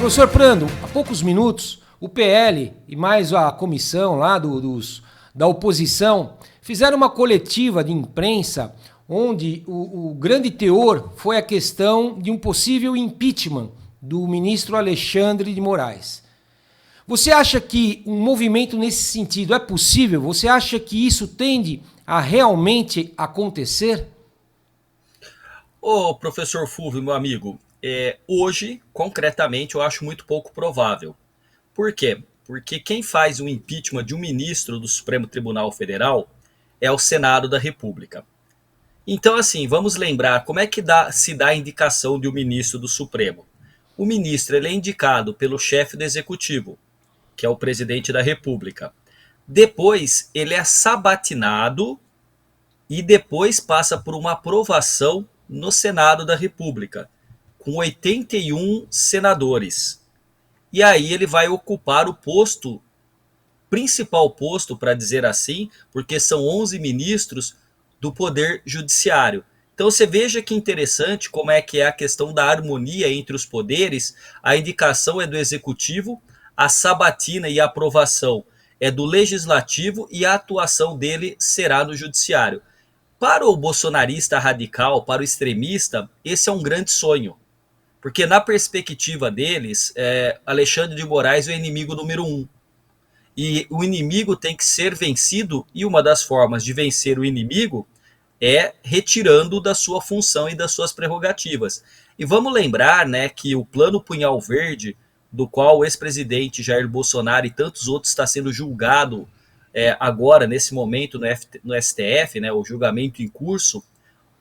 Professor Prando, há poucos minutos, o PL e mais a comissão lá da oposição fizeram uma coletiva de imprensa onde o grande teor foi a questão de um possível impeachment do ministro Alexandre de Moraes. Você acha que um movimento nesse sentido é possível? Você acha que isso tende a realmente acontecer? Ô, professor Fulvio, meu amigo, hoje, concretamente, eu acho muito pouco provável. Por quê? Porque quem faz o impeachment de um ministro do Supremo Tribunal Federal é o Senado da República. Então, assim, vamos lembrar como é que se dá a indicação de um ministro do Supremo. O ministro ele é indicado pelo chefe do Executivo, que é o presidente da República. Depois, ele é sabatinado e depois passa por uma aprovação no Senado da República, com 81 senadores. E aí ele vai ocupar o posto, principal posto, para dizer assim, porque são 11 ministros do Poder Judiciário. Então você veja que interessante como é que é a questão da harmonia entre os poderes. A indicação é do Executivo, a sabatina e a aprovação é do Legislativo e a atuação dele será no Judiciário. Para o bolsonarista radical, para o extremista, esse é um grande sonho. Porque na perspectiva deles, Alexandre de Moraes é o inimigo número um. E o inimigo tem que ser vencido, e uma das formas de vencer o inimigo é retirando da sua função e das suas prerrogativas. E vamos lembrar, né, que o Plano Punhal Verde, do qual o ex-presidente Jair Bolsonaro e tantos outros está sendo julgado agora, nesse momento, no STF, né, o julgamento em curso,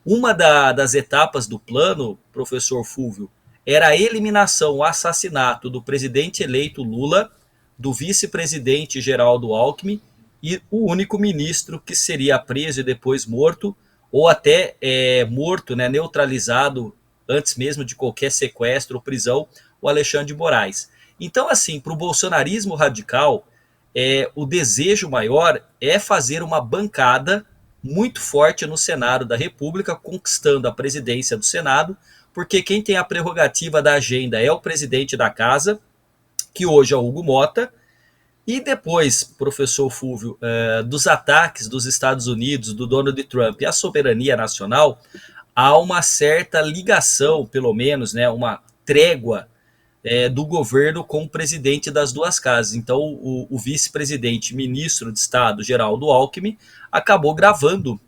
uma das etapas do plano, professor Fulvio, era a eliminação, o assassinato do presidente eleito Lula, do vice-presidente Geraldo Alckmin e o único ministro que seria preso e depois morto, ou até morto, né, neutralizado antes mesmo de qualquer sequestro ou prisão, o Alexandre de Moraes. Então, assim, para o bolsonarismo radical, o desejo maior é fazer uma bancada muito forte no Senado da República, conquistando a presidência do Senado, porque quem tem a prerrogativa da agenda é o presidente da casa, que hoje é o Hugo Mota, e depois, professor Fulvio, dos ataques dos Estados Unidos, do Donald Trump e a soberania nacional, há uma certa ligação, pelo menos, né, uma trégua do governo com o presidente das duas casas. Então, o vice-presidente, ministro de Estado, Geraldo Alckmin, acabou gravando.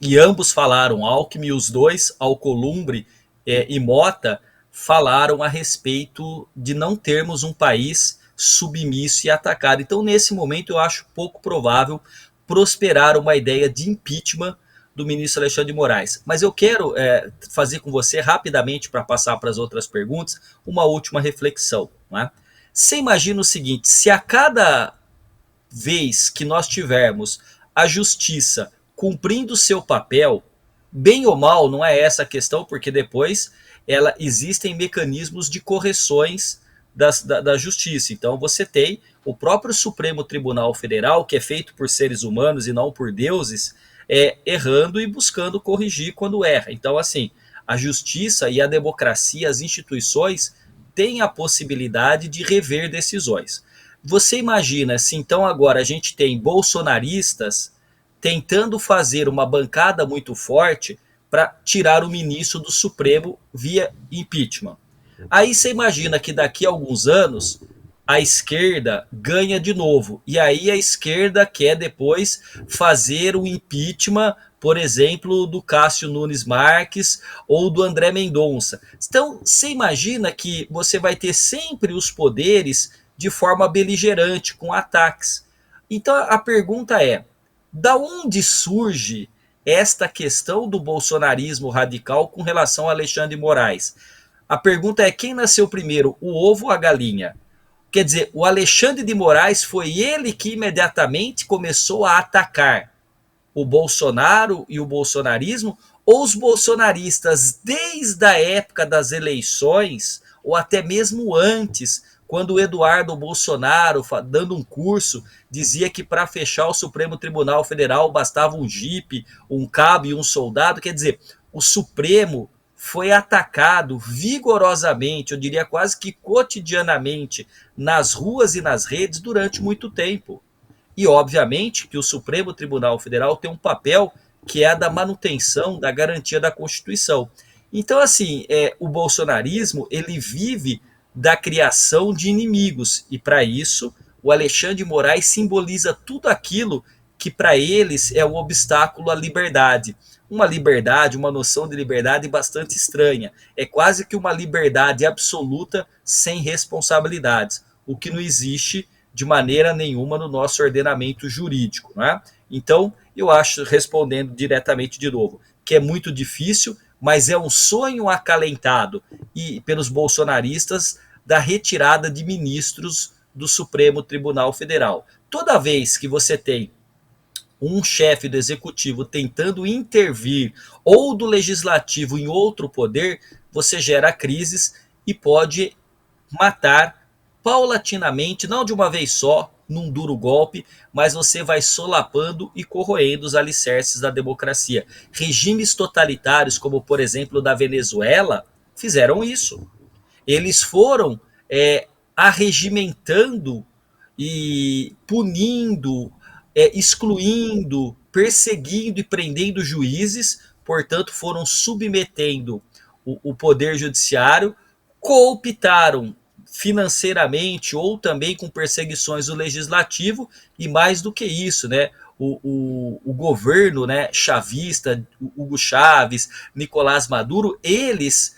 E ambos falaram, Alckmin e os dois, Alcolumbre e Mota, falaram a respeito de não termos um país submisso e atacado. Então, nesse momento, eu acho pouco provável prosperar uma ideia de impeachment do ministro Alexandre de Moraes. Mas eu quero fazer com você, rapidamente, para passar para as outras perguntas, uma última reflexão. Não é? Você imagina o seguinte, se a cada vez que nós tivermos a justiça cumprindo o seu papel, bem ou mal, não é essa a questão, porque depois existem mecanismos de correções da justiça. Então você tem o próprio Supremo Tribunal Federal, que é feito por seres humanos e não por deuses, errando e buscando corrigir quando erra. Então, assim, a justiça e a democracia, as instituições, têm a possibilidade de rever decisões. Você imagina se então agora a gente tem bolsonaristas tentando fazer uma bancada muito forte para tirar o ministro do Supremo via impeachment. Aí você imagina que daqui a alguns anos a esquerda ganha de novo. E aí a esquerda quer depois fazer o impeachment, por exemplo, do Cássio Nunes Marques ou do André Mendonça. Então, você imagina que você vai ter sempre os poderes de forma beligerante, com ataques. Então a pergunta é, da onde surge esta questão do bolsonarismo radical com relação a Alexandre de Moraes? A pergunta é, quem nasceu primeiro, o ovo ou a galinha? Quer dizer, o Alexandre de Moraes foi ele que imediatamente começou a atacar o Bolsonaro e o bolsonarismo, ou os bolsonaristas, desde a época das eleições, ou até mesmo antes, quando o Eduardo Bolsonaro, dando um curso, dizia que para fechar o Supremo Tribunal Federal bastava um jipe, um cabo e um soldado. Quer dizer, o Supremo foi atacado vigorosamente, eu diria quase que cotidianamente, nas ruas e nas redes durante muito tempo. E, obviamente, que o Supremo Tribunal Federal tem um papel que é a da manutenção, da garantia da Constituição. Então, assim, o bolsonarismo, ele vive da criação de inimigos. E, para isso, o Alexandre de Moraes simboliza tudo aquilo que, para eles, é um obstáculo à liberdade. Uma liberdade, uma noção de liberdade bastante estranha. É quase que uma liberdade absoluta sem responsabilidades, o que não existe de maneira nenhuma no nosso ordenamento jurídico. Né? Então, eu acho, respondendo diretamente de novo, que é muito difícil, mas é um sonho acalentado e pelos bolsonaristas da retirada de ministros do Supremo Tribunal Federal. Toda vez que você tem um chefe do executivo tentando intervir ou do legislativo em outro poder, você gera crises e pode matar paulatinamente, não de uma vez só, num duro golpe, mas você vai solapando e corroendo os alicerces da democracia. Regimes totalitários, como por exemplo o da Venezuela, fizeram isso. Eles foram arregimentando e punindo, excluindo, perseguindo e prendendo juízes, portanto foram submetendo o poder judiciário, cooptaram financeiramente ou também com perseguições do legislativo, e mais do que isso, né? O governo, né, chavista, Hugo Chávez, Nicolás Maduro, eles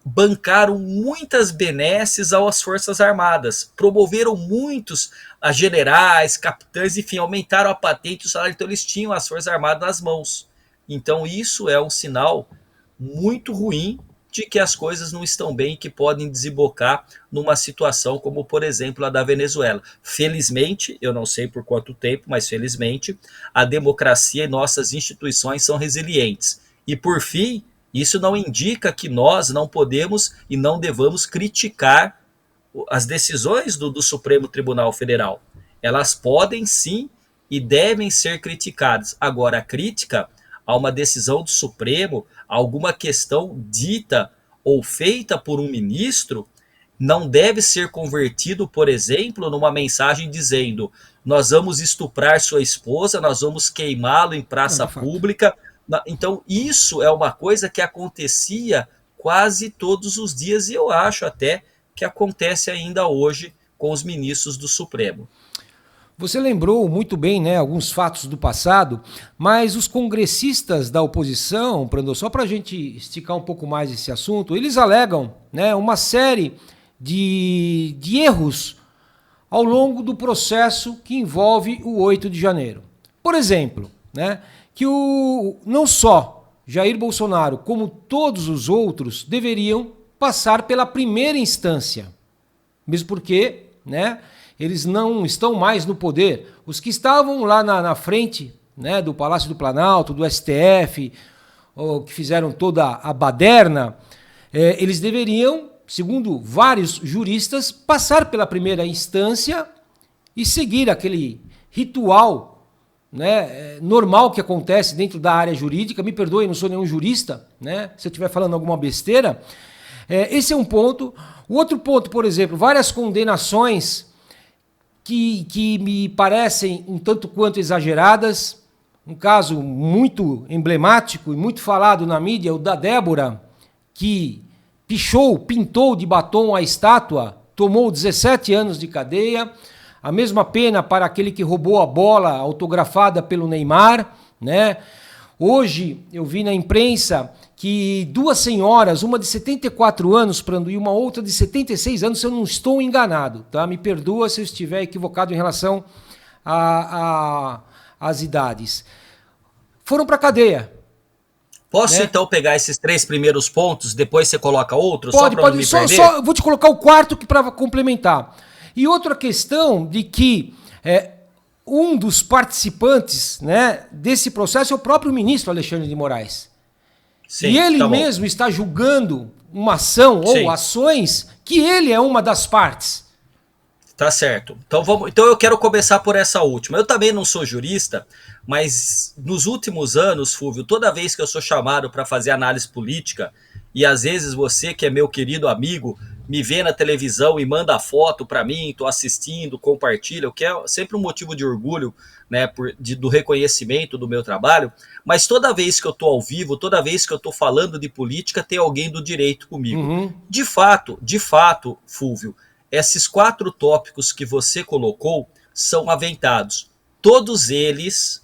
bancaram muitas benesses às Forças Armadas, promoveram muitos a generais, capitães, enfim, aumentaram a patente e o salário, então eles tinham as Forças Armadas nas mãos. Então isso é um sinal muito ruim de que as coisas não estão bem e que podem desembocar numa situação como, por exemplo, a da Venezuela. Felizmente, eu não sei por quanto tempo, mas felizmente, a democracia e nossas instituições são resilientes. E, por fim, isso não indica que nós não podemos e não devamos criticar as decisões do Supremo Tribunal Federal. Elas podem sim e devem ser criticadas. Agora, a crítica a uma decisão do Supremo, a alguma questão dita ou feita por um ministro, não deve ser convertido, por exemplo, numa mensagem dizendo: nós vamos estuprar sua esposa, nós vamos queimá-lo em praça pública. Então, isso é uma coisa que acontecia quase todos os dias e eu acho até que acontece ainda hoje com os ministros do Supremo. Você lembrou muito bem, né, alguns fatos do passado, mas os congressistas da oposição, Brandão, só para a gente esticar um pouco mais esse assunto, eles alegam, né, uma série de erros ao longo do processo que envolve o 8 de janeiro. Por exemplo, né, que não só Jair Bolsonaro, como todos os outros, deveriam passar pela primeira instância, mesmo porque, né, eles não estão mais no poder. Os que estavam lá na frente, né, do Palácio do Planalto, do STF, que fizeram toda a baderna, eles deveriam, segundo vários juristas, passar pela primeira instância e seguir aquele ritual, né, normal que acontece dentro da área jurídica. Me perdoe, não sou nenhum jurista, né, se eu estiver falando alguma besteira. Esse é um ponto. O outro ponto, por exemplo, várias condenações que me parecem um tanto quanto exageradas. Um caso muito emblemático e muito falado na mídia, o da Débora, que pintou de batom a estátua, tomou 17 anos de cadeia. A mesma pena para aquele que roubou a bola autografada pelo Neymar, né? Hoje eu vi na imprensa que duas senhoras, uma de 74 anos, e uma outra de 76 anos, se eu não estou enganado, tá? Me perdoa se eu estiver equivocado em relação às idades. Foram para a cadeia. Posso, né, então pegar esses 3 primeiros pontos, depois você coloca outros? Pode, só para não me perder? Vou te colocar o quarto para complementar. E outra questão de que um dos participantes, né, desse processo é o próprio ministro Alexandre de Moraes. Sim, e ele mesmo está julgando uma ação ou ações que ele é uma das partes. Tá certo. Então eu quero começar por essa última. Eu também não sou jurista, mas nos últimos anos, Fúvio, toda vez que eu sou chamado para fazer análise política, e às vezes você, que é meu querido amigo, me vê na televisão e manda foto para mim, estou assistindo, compartilha, o que é sempre um motivo de orgulho, né, do reconhecimento do meu trabalho. Mas toda vez que eu estou ao vivo, toda vez que eu estou falando de política, tem alguém do direito comigo. Uhum. De fato, Fúvio, esses 4 tópicos que você colocou são aventados. Todos eles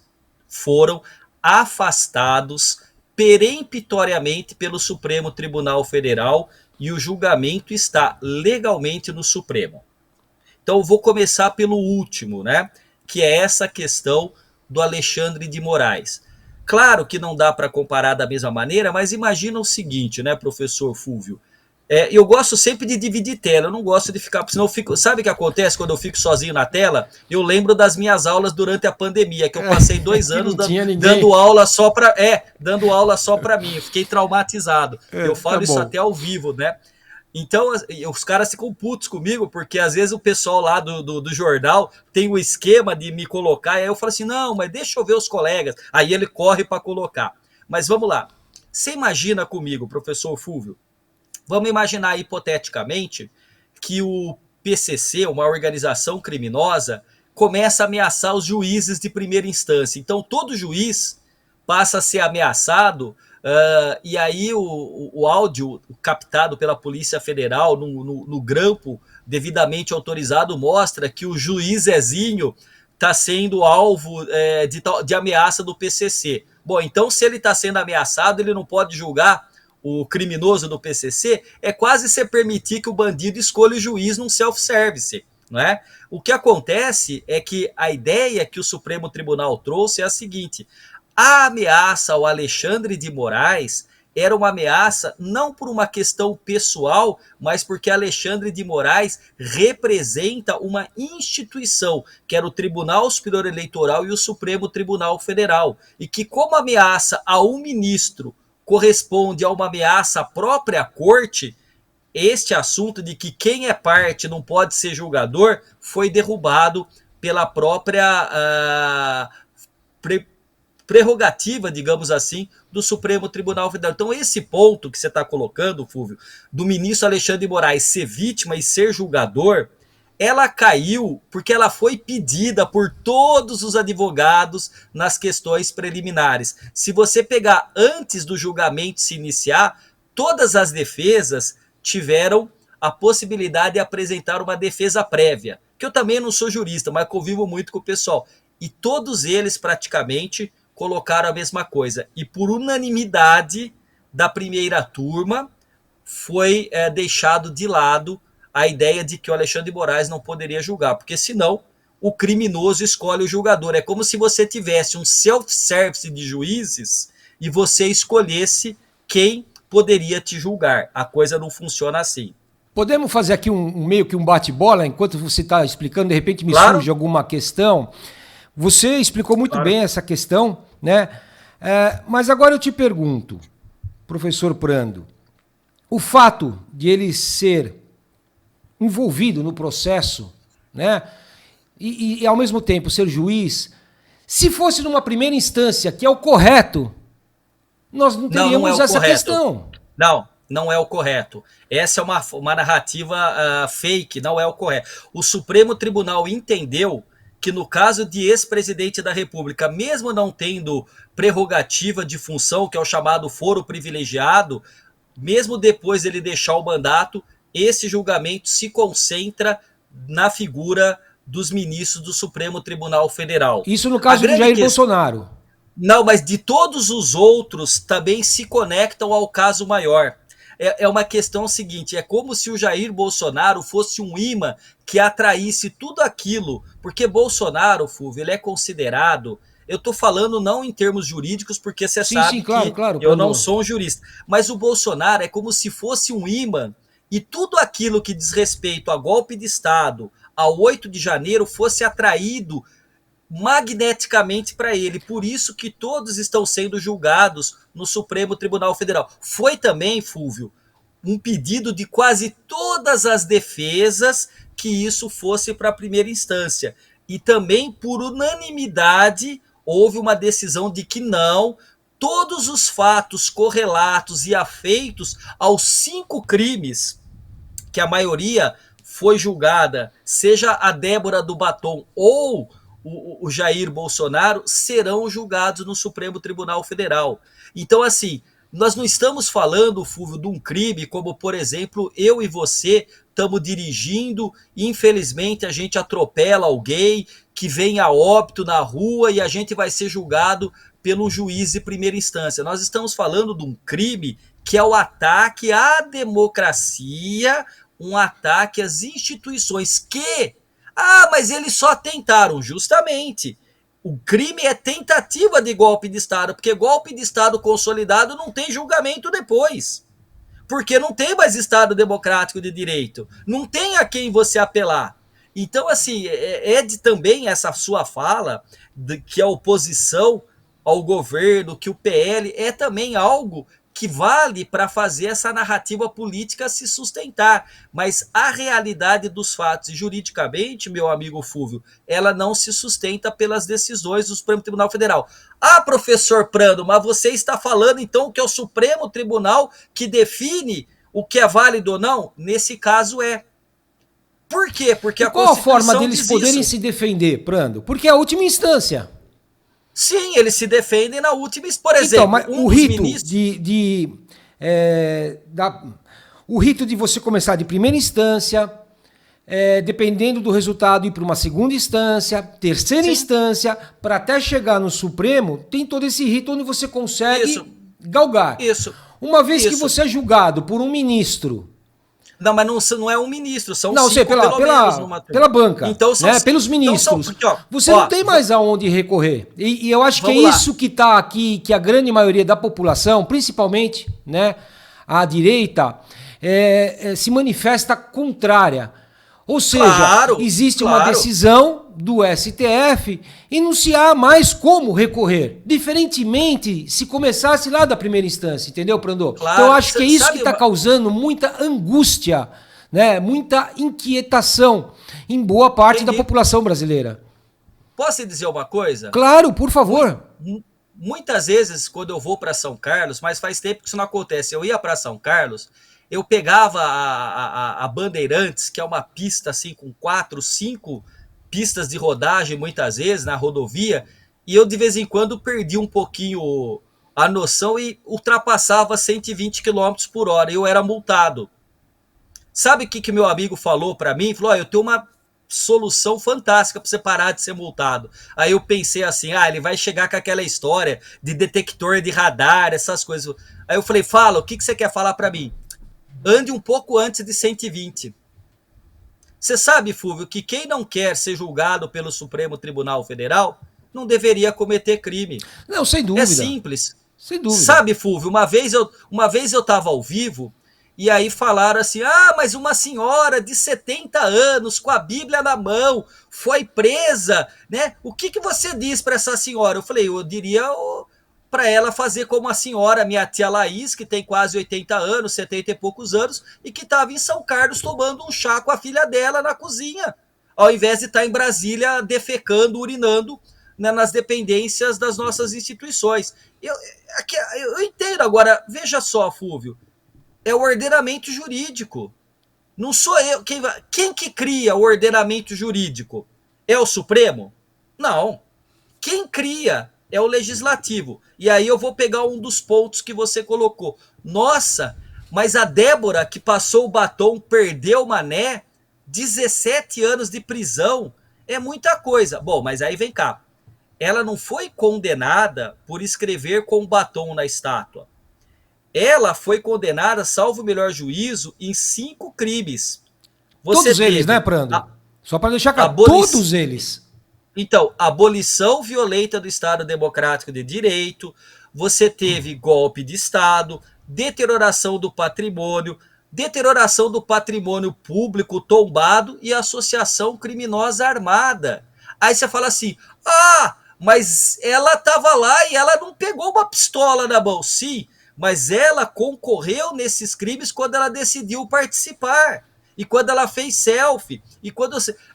foram afastados peremptoriamente pelo Supremo Tribunal Federal e o julgamento está legalmente no Supremo. Então eu vou começar pelo último, né? Que é essa questão do Alexandre de Moraes. Claro que não dá para comparar da mesma maneira, mas imagina o seguinte, né, professor Fúvio? Eu gosto sempre de dividir tela, eu não gosto de ficar, senão eu fico, sabe o que acontece quando eu fico sozinho na tela? Eu lembro das minhas aulas durante a pandemia, que eu passei 2 anos dando aula só para mim, eu fiquei traumatizado. Eu falo isso até ao vivo, né? Então, os caras ficam putos comigo, porque às vezes o pessoal lá do jornal tem o esquema de me colocar, e aí eu falo assim, não, mas deixa eu ver os colegas. Aí ele corre para colocar. Mas vamos lá. Você imagina comigo, professor Fúvio, vamos imaginar hipoteticamente que o PCC, uma organização criminosa, começa a ameaçar os juízes de primeira instância. Então, todo juiz passa a ser ameaçado, e aí o áudio captado pela Polícia Federal no grampo devidamente autorizado mostra que o juiz Zezinho está sendo alvo de ameaça do PCC. Bom, então se ele está sendo ameaçado, ele não pode julgar o criminoso do PCC, é quase se permitir que o bandido escolha o juiz num self-service, não é? O que acontece é que a ideia que o Supremo Tribunal trouxe é a seguinte: a ameaça ao Alexandre de Moraes era uma ameaça não por uma questão pessoal, mas porque Alexandre de Moraes representa uma instituição, que era o Tribunal Superior Eleitoral e o Supremo Tribunal Federal, e que como ameaça a um ministro corresponde a uma ameaça à própria corte, este assunto de que quem é parte não pode ser julgador foi derrubado pela própria prerrogativa, digamos assim, do Supremo Tribunal Federal. Então esse ponto que você está colocando, Fúvio, do ministro Alexandre de Moraes ser vítima e ser julgador, ela caiu porque ela foi pedida por todos os advogados nas questões preliminares. Se você pegar antes do julgamento se iniciar, todas as defesas tiveram a possibilidade de apresentar uma defesa prévia, que eu também não sou jurista, mas convivo muito com o pessoal. E todos eles praticamente colocaram a mesma coisa. E por unanimidade da primeira turma foi deixado de lado a ideia de que o Alexandre de Moraes não poderia julgar, porque senão o criminoso escolhe o julgador. É como se você tivesse um self-service de juízes e você escolhesse quem poderia te julgar. A coisa não funciona assim. Podemos fazer aqui meio que um bate-bola, enquanto você está explicando, de repente me Claro. surge alguma questão. Você explicou muito bem essa questão, né? Mas agora eu te pergunto, professor Prando, o fato de ele ser envolvido no processo, né? E ao mesmo tempo ser juiz, se fosse numa primeira instância, que é o correto, nós não teríamos essa questão. Não é o correto. Essa é uma narrativa fake, não é o correto. O Supremo Tribunal entendeu que no caso de ex-presidente da República, mesmo não tendo prerrogativa de função, que é o chamado foro privilegiado, mesmo depois dele deixar o mandato, esse julgamento se concentra na figura dos ministros do Supremo Tribunal Federal. Isso no caso do Jair Bolsonaro. Não, mas de todos os outros também se conectam ao caso maior. É uma questão seguinte, é como se o Jair Bolsonaro fosse um imã que atraísse tudo aquilo, porque Bolsonaro, Fúvio, ele é considerado, eu estou falando não em termos jurídicos, porque você sabe que eu não sou um jurista, mas o Bolsonaro é como se fosse um imã e tudo aquilo que diz respeito a golpe de Estado, ao 8 de janeiro, fosse atraído magneticamente para ele. Por isso que todos estão sendo julgados no Supremo Tribunal Federal. Foi também, Fúvio, um pedido de quase todas as defesas que isso fosse para a primeira instância. E também, por unanimidade, houve uma decisão de que não, todos os fatos correlatos e afeitos aos 5 crimes, que a maioria foi julgada, seja a Débora do Batom ou o Jair Bolsonaro, serão julgados no Supremo Tribunal Federal. Então, assim, nós não estamos falando, Fulvio, de um crime como, por exemplo, eu e você estamos dirigindo e, infelizmente, a gente atropela alguém que vem a óbito na rua e a gente vai ser julgado pelo juiz de primeira instância. Nós estamos falando de um crime que é o ataque à democracia, um ataque às instituições que... mas eles só tentaram, justamente. O crime é tentativa de golpe de Estado, porque golpe de Estado consolidado não tem julgamento depois. Porque não tem mais Estado democrático de direito. Não tem a quem você apelar. Então, assim, de também essa sua fala, que a oposição ao governo, que o PL é também algo que vale para fazer essa narrativa política se sustentar. Mas a realidade dos fatos, juridicamente, meu amigo Fulvio, ela não se sustenta pelas decisões do Supremo Tribunal Federal. Professor Prando, mas você está falando então que é o Supremo Tribunal que define o que é válido ou não? Nesse caso é. Por quê? Porque a Constituição Constituição diz qual a forma deles poderem se defender, Prando? Porque é a última instância. Sim, eles se defendem na última, por exemplo. Então, mas o rito o rito de você começar de primeira instância, dependendo do resultado, ir para uma segunda instância, terceira instância, para até chegar no Supremo, tem todo esse rito onde você consegue galgar. Isso. Uma vez que você é julgado por um ministro... Não, mas não é um ministro, são não, 5 sei, pela banca, então, né? Pelos ministros. Então, você não tem mais aonde recorrer. E eu acho que é isso que está aqui, que a grande maioria da população, principalmente, né, a direita, se manifesta contrária. Ou seja, existe uma decisão do STF e não se há mais como recorrer. Diferentemente se começasse lá da primeira instância, entendeu, Prandô? Então eu acho que é isso que está causando muita angústia, né? Muita inquietação em boa parte da população brasileira. Posso dizer uma coisa? Claro, por favor. Muitas vezes, quando eu vou para São Carlos, mas faz tempo que isso não acontece, eu ia para São Carlos, eu pegava a Bandeirantes, que é uma pista assim com 4, 5 pistas de rodagem, muitas vezes, na rodovia, e eu de vez em quando perdi um pouquinho a noção e ultrapassava 120 km por hora, e eu era multado. Sabe o que meu amigo falou para mim? Falou, eu tenho uma solução fantástica para você parar de ser multado. Aí eu pensei assim, ele vai chegar com aquela história de detector de radar, essas coisas. Aí eu falei, fala, o que você quer falar para mim? Ande um pouco antes de 120. Você sabe, Fulvio, que quem não quer ser julgado pelo Supremo Tribunal Federal não deveria cometer crime. Não, sem dúvida. É simples. Sem dúvida. Sabe, Fulvio, uma vez eu estava ao vivo e aí falaram assim, mas uma senhora de 70 anos com a Bíblia na mão foi presa, né? O que você diz para essa senhora? Eu falei, eu diria... para ela fazer como a senhora, minha tia Laís, que tem quase 80 anos, 70 e poucos anos, e que estava em São Carlos tomando um chá com a filha dela na cozinha, ao invés de estar em Brasília defecando, urinando, né, nas dependências das nossas instituições. Eu entendo. Agora, veja só, Fulvio, é o ordenamento jurídico. Não sou eu. Quem que cria o ordenamento jurídico? É o Supremo? Não. Quem cria é o Legislativo. E aí eu vou pegar um dos pontos que você colocou. Nossa, mas a Débora, que passou o batom, perdeu o mané, 17 anos de prisão, é muita coisa. Bom, mas aí vem cá. Ela não foi condenada por escrever com batom na estátua. Ela foi condenada, salvo o melhor juízo, em 5 crimes. Todos eles, né, Prando? Só para deixar claro, todos eles. Então, abolição violenta do Estado Democrático de Direito, você teve golpe de Estado, deterioração do patrimônio público tombado e associação criminosa armada. Aí você fala assim, mas ela estava lá e ela não pegou uma pistola na mão. Sim, mas ela concorreu nesses crimes quando ela decidiu participar. e quando ela fez selfie,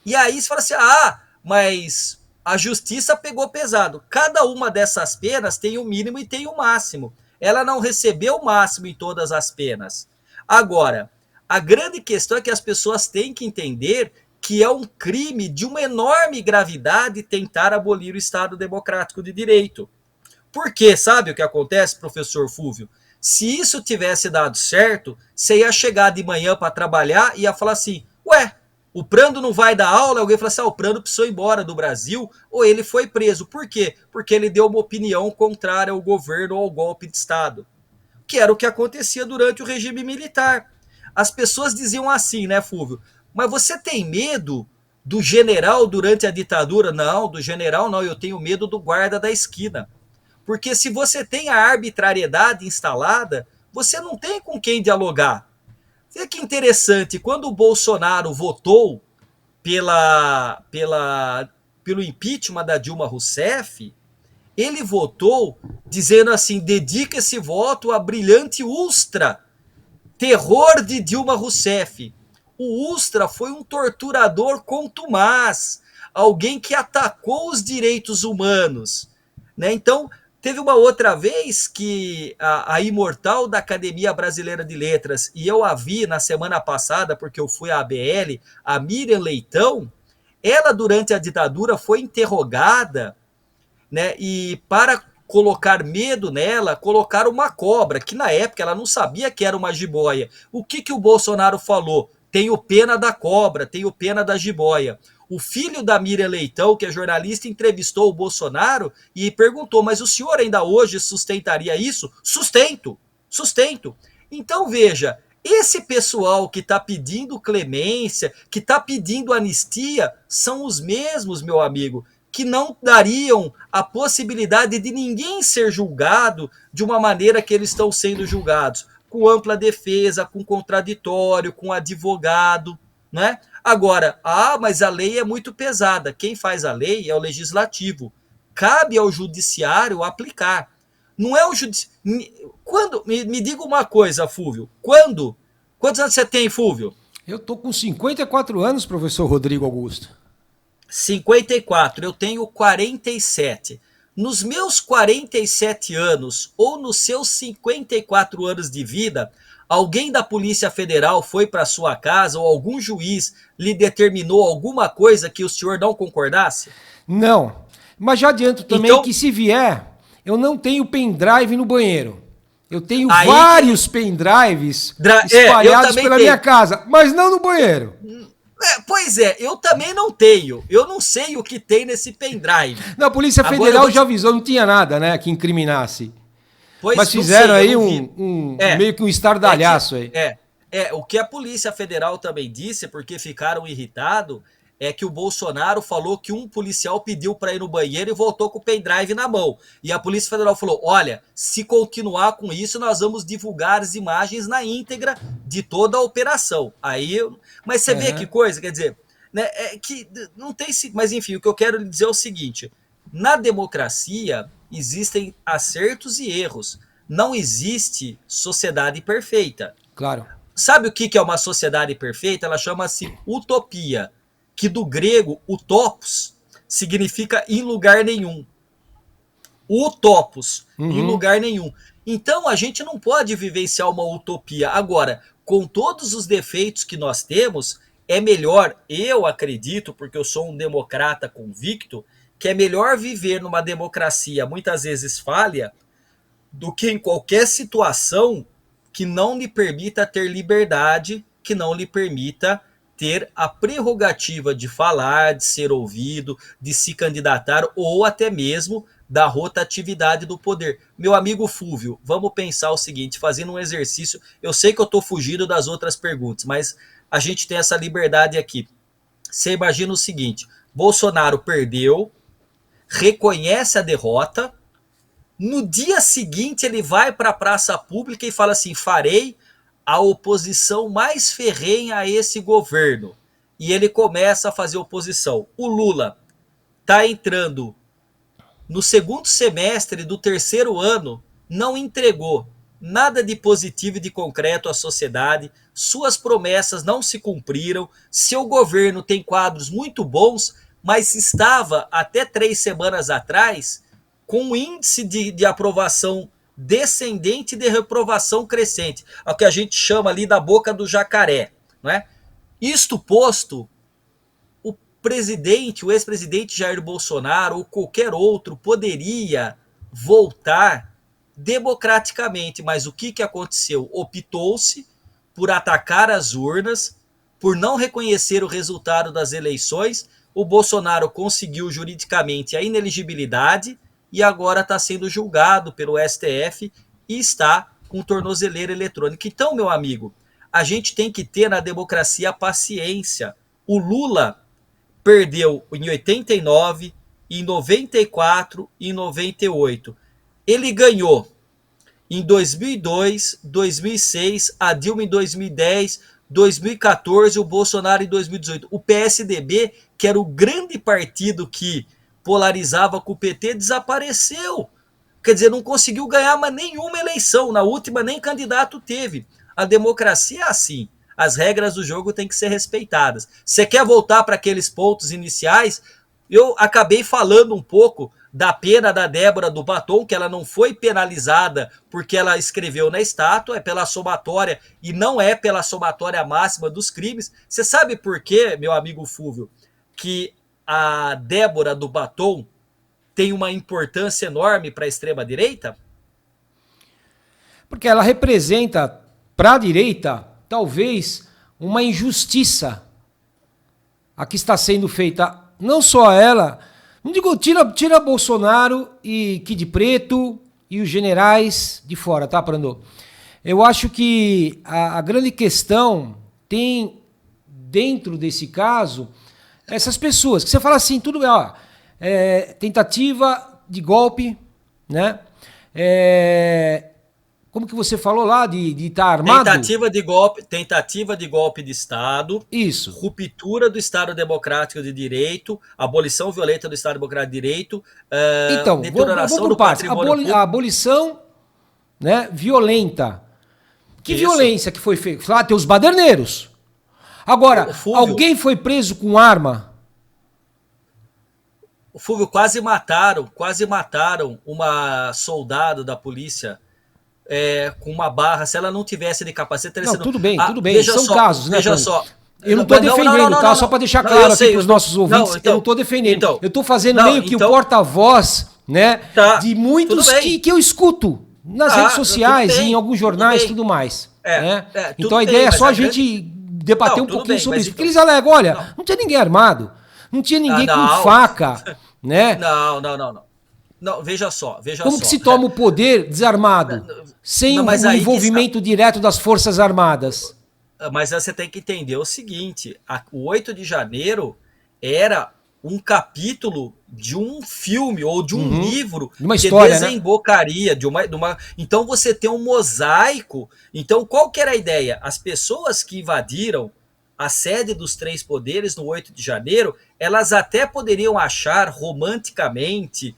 e aí você fala assim, ah, mas a justiça pegou pesado. Cada uma dessas penas tem o mínimo e tem o máximo. Ela não recebeu o máximo em todas as penas. Agora, a grande questão é que as pessoas têm que entender que é um crime de uma enorme gravidade tentar abolir o Estado Democrático de Direito. Porque, sabe o que acontece, professor Fúvio? Se isso tivesse dado certo, você ia chegar de manhã para trabalhar e ia falar assim, ué, o Prando não vai dar aula? Alguém fala assim, o Prando precisou ir embora do Brasil ou ele foi preso. Por quê? Porque ele deu uma opinião contrária ao governo ou ao golpe de Estado. Que era o que acontecia durante o regime militar. As pessoas diziam assim, né, Fúvio? Mas você tem medo do general durante a ditadura? Não, do general não, eu tenho medo do guarda da esquina. Porque se você tem a arbitrariedade instalada, você não tem com quem dialogar. Vê que interessante, quando o Bolsonaro votou pelo impeachment da Dilma Rousseff, ele votou dizendo assim, dedica esse voto à brilhante Ustra, terror de Dilma Rousseff. O Ustra foi um torturador contumaz, alguém que atacou os direitos humanos, né? Então, teve uma outra vez que a imortal da Academia Brasileira de Letras, e eu a vi na semana passada, porque eu fui à ABL, a Miriam Leitão, ela durante a ditadura foi interrogada, né? E para colocar medo nela, colocaram uma cobra, que na época ela não sabia que era uma jiboia. O que o Bolsonaro falou? Tenho pena da cobra, tenho pena da jiboia. O filho da Miriam Leitão, que é jornalista, entrevistou o Bolsonaro e perguntou, mas o senhor ainda hoje sustentaria isso? Sustento, sustento. Então veja, esse pessoal que está pedindo clemência, que está pedindo anistia, são os mesmos, meu amigo, que não dariam a possibilidade de ninguém ser julgado de uma maneira que eles estão sendo julgados, com ampla defesa, com contraditório, com advogado, né? Agora, mas a lei é muito pesada. Quem faz a lei é o legislativo. Cabe ao judiciário aplicar. Não é o judiciário. Quando, me diga uma coisa, Fúvio. Quantos anos você tem, Fúvio? Eu tô com 54 anos, professor Rodrigo Augusto. 54, eu tenho 47. Nos meus 47 anos ou nos seus 54 anos de vida, alguém da Polícia Federal foi para sua casa ou algum juiz lhe determinou alguma coisa que o senhor não concordasse? Não, mas já adianto também Então, que se vier, eu não tenho pendrive no banheiro. Eu tenho aí vários pendrives eu espalhados também pela tenho. minha casa, mas não no banheiro. Pois é, eu também não tenho. Eu não sei o que tem nesse pendrive. Na Polícia Agora Federal já avisou, não tinha nada, né, que incriminasse. Pois Mas não fizeram sei, aí eu não vi. meio que um estardalhaço aí. O que a Polícia Federal também disse, porque ficaram irritados, é que o Bolsonaro falou que um policial pediu para ir no banheiro e voltou com o pendrive na mão. E a Polícia Federal falou, olha, se continuar com isso, nós vamos divulgar as imagens na íntegra de toda a operação. Mas você vê que coisa, quer dizer, né, que não tem... Mas enfim, o que eu quero lhe dizer é o seguinte, na democracia existem acertos e erros. Não existe sociedade perfeita. Claro. Sabe o que é uma sociedade perfeita? Ela chama-se utopia, que do grego utopos significa em lugar nenhum. Utopos, em lugar nenhum. Então a gente não pode vivenciar uma utopia. Agora, com todos os defeitos que nós temos, é melhor, eu acredito, porque eu sou um democrata convicto, que é melhor viver numa democracia muitas vezes falha do que em qualquer situação que não lhe permita ter liberdade, que não lhe permita ter a prerrogativa de falar, de ser ouvido, de se candidatar ou até mesmo da rotatividade do poder. Meu amigo Fúvio, vamos pensar o seguinte, fazendo um exercício, eu sei que eu estou fugindo das outras perguntas, mas a gente tem essa liberdade aqui. Você imagina o seguinte, Bolsonaro perdeu, reconhece a derrota, no dia seguinte ele vai para a praça pública e fala assim, farei a oposição mais ferrenha a esse governo. E ele começa a fazer oposição. O Lula está entrando no segundo semestre do terceiro ano, não entregou. nada de positivo e de concreto à sociedade, suas promessas não se cumpriram, seu governo tem quadros muito bons, mas estava até 3 semanas atrás com um índice de aprovação descendente e de reprovação crescente, o que a gente chama ali da boca do jacaré, não é? Isto posto, o ex-presidente Jair Bolsonaro ou qualquer outro poderia voltar democraticamente, mas o que aconteceu? Optou-se por atacar as urnas, por não reconhecer o resultado das eleições. O Bolsonaro conseguiu juridicamente a ineligibilidade e agora está sendo julgado pelo STF e está com tornozeleira eletrônica. Então, meu amigo, a gente tem que ter na democracia paciência. O Lula perdeu em 89, em 94 e em 98. Ele ganhou em 2002, 2006, a Dilma em 2010, 2014, o Bolsonaro em 2018. O PSDB, que era o grande partido que polarizava com o PT, desapareceu. Quer dizer, não conseguiu ganhar mais nenhuma eleição. Na última, nem candidato teve. A democracia é assim. As regras do jogo têm que ser respeitadas. Você quer voltar para aqueles pontos iniciais? Eu acabei falando um pouco da pena da Débora do Batom, que ela não foi penalizada porque ela escreveu na estátua, é pela somatória e não é pela somatória máxima dos crimes. Você sabe por quê, meu amigo Fúvio, que a Débora do Batom tem uma importância enorme para a extrema-direita? Porque ela representa, para a direita, talvez uma injustiça a que está sendo feita, não só a ela, não digo, tira Bolsonaro e Kid Preto e os generais de fora, tá, Prandô? Eu acho que a grande questão tem, dentro desse caso, essas pessoas, que você fala assim, tudo tentativa de golpe, né? Como que você falou lá de estar armado? Tentativa de golpe de Estado. Isso. Ruptura do Estado Democrático de Direito, abolição violenta do Estado Democrático de Direito, então, deterioração do patrimônio. A abolição, né, violenta. Que Isso. Violência que foi feita? Lá tem os baderneiros. Agora, alguém foi preso com arma? O Fúvio, quase mataram uma soldado da polícia com uma barra. Se ela não tivesse de capacete... Não, tudo bem. São casos, né? Veja só. Eu não estou defendendo, tá? Só para deixar claro aqui para os nossos ouvintes, eu não estou defendendo. Eu estou fazendo meio que o porta-voz, né, de muitos que eu escuto nas redes sociais, em alguns jornais e tudo mais. Então a ideia é só a gente debater um pouquinho sobre isso. Porque eles alegam, olha, não tinha ninguém armado, não tinha ninguém com faca, né? Não, veja só. Como que se toma o poder desarmado, sem o envolvimento direto das Forças Armadas? Mas você tem que entender o seguinte, o 8 de janeiro era um capítulo de um filme ou de um livro uma história, que desembocaria, né? Então você tem um mosaico. Então qual que era a ideia? As pessoas que invadiram a sede dos 3 poderes no 8 de janeiro, elas até poderiam achar romanticamente,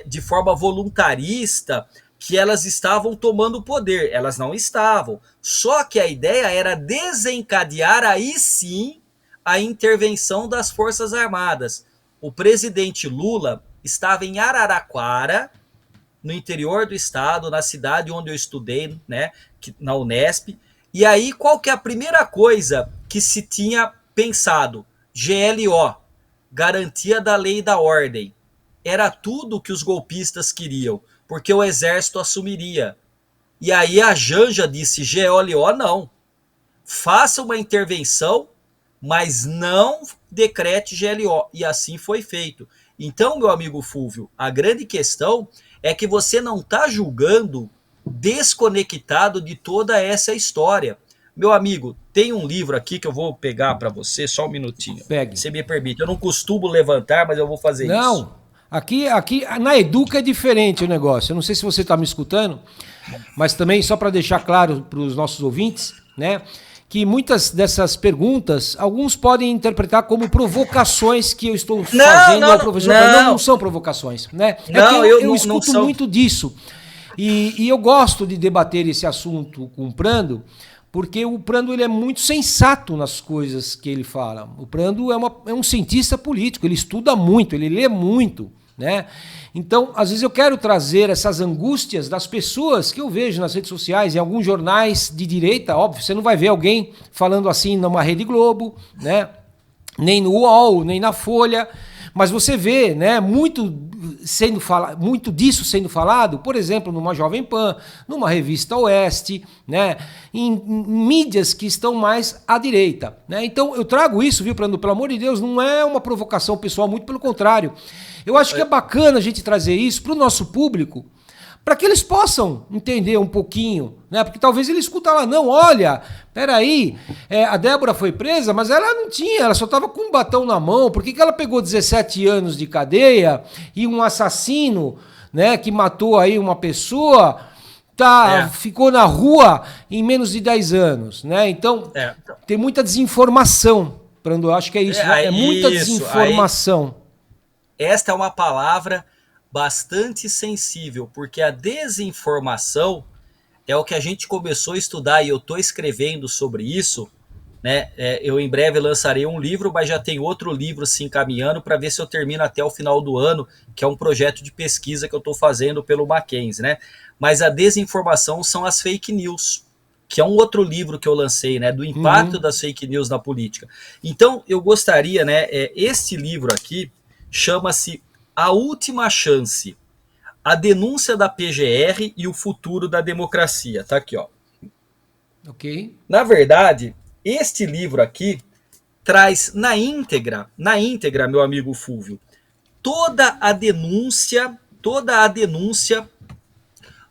de forma voluntarista, que elas estavam tomando o poder. Elas não estavam. Só que a ideia era desencadear aí sim a intervenção das Forças Armadas. O presidente Lula estava em Araraquara, no interior do estado, na cidade onde eu estudei, né, na Unesp. E aí, qual que é a primeira coisa que se tinha pensado? GLO, Garantia da Lei e da Ordem. Era tudo o que os golpistas queriam, porque o exército assumiria. E aí a Janja disse, GLO não. Faça uma intervenção, mas não decrete GLO. E assim foi feito. Então, meu amigo Fúvio, a grande questão é que você não está julgando desconectado de toda essa história. Meu amigo, tem um livro aqui que eu vou pegar para você, só um minutinho. Pegue. Se me permite, eu não costumo levantar, mas eu vou fazer isso. Não, aqui na Educa é diferente o negócio. Eu não sei se você está me escutando, mas também só para deixar claro para os nossos ouvintes, né, que muitas dessas perguntas, alguns podem interpretar como provocações que eu estou fazendo ao professor. Não são provocações, né? Eu escuto muito disso. E eu gosto de debater esse assunto com o Prando, porque o Prando ele é muito sensato nas coisas que ele fala. O Prando é um cientista político, ele estuda muito, ele lê muito, né? Então, às vezes eu quero trazer essas angústias das pessoas que eu vejo nas redes sociais, em alguns jornais de direita, óbvio, você não vai ver alguém falando assim numa Rede Globo, né? Nem no UOL, nem na Folha, mas você vê, né, muito disso sendo falado, por exemplo, numa Jovem Pan, numa revista Oeste, né, em mídias que estão mais à direita, né? Então eu trago isso, viu, Prando, pelo amor de Deus, não é uma provocação pessoal, muito pelo contrário. Eu acho que é bacana a gente trazer isso para o nosso público, para que eles possam entender um pouquinho, né? Porque talvez ele escuta lá, não, olha, peraí, a Débora foi presa, mas ela não tinha, ela só estava com um batom na mão, por que ela pegou 17 anos de cadeia e um assassino, né, que matou aí uma pessoa, ficou na rua em menos de 10 anos, né? Então, tem muita desinformação, Prando, eu acho que é isso, né? É muita desinformação. Esta é uma palavra bastante sensível, porque a desinformação é o que a gente começou a estudar e eu estou escrevendo sobre isso, né? Eu em breve lançarei um livro, mas já tem outro livro se encaminhando para ver se eu termino até o final do ano, que é um projeto de pesquisa que eu estou fazendo pelo Mackenzie, né? Mas a desinformação são as fake news, que é um outro livro que eu lancei, né? Do impacto das fake news na política. Então, eu gostaria, né? Este livro aqui chama-se A Última Chance, a denúncia da PGR e o futuro da democracia. Tá aqui, ó. Ok. Na verdade, este livro aqui traz na íntegra, meu amigo Fúvio, toda a denúncia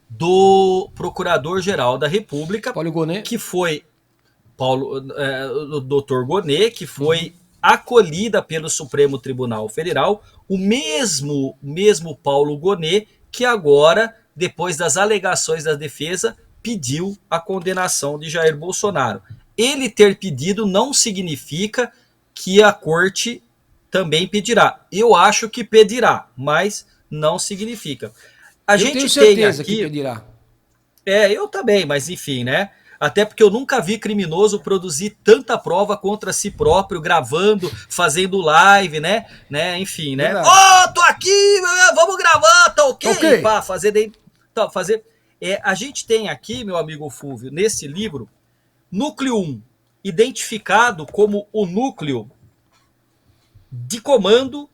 do Procurador-Geral da República, Paulo Gonet, que foi o Dr. Gonet, que foi acolhida pelo Supremo Tribunal Federal, o mesmo Paulo Gonet, que agora, depois das alegações da defesa, pediu a condenação de Jair Bolsonaro. Ele ter pedido não significa que a corte também pedirá. Eu acho que pedirá, mas não significa. Eu tenho certeza que pedirá. Eu também, mas enfim, né? Até porque eu nunca vi criminoso produzir tanta prova contra si próprio, gravando, fazendo live, né? Enfim, né? Tô aqui, vamos gravar, tá ok? Pá, fazer. A gente tem aqui, meu amigo Fúvio, nesse livro, núcleo 1, identificado como o núcleo de comando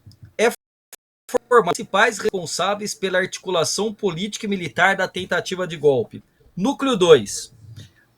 formar os principais responsáveis pela articulação política e militar da tentativa de golpe. Núcleo 2.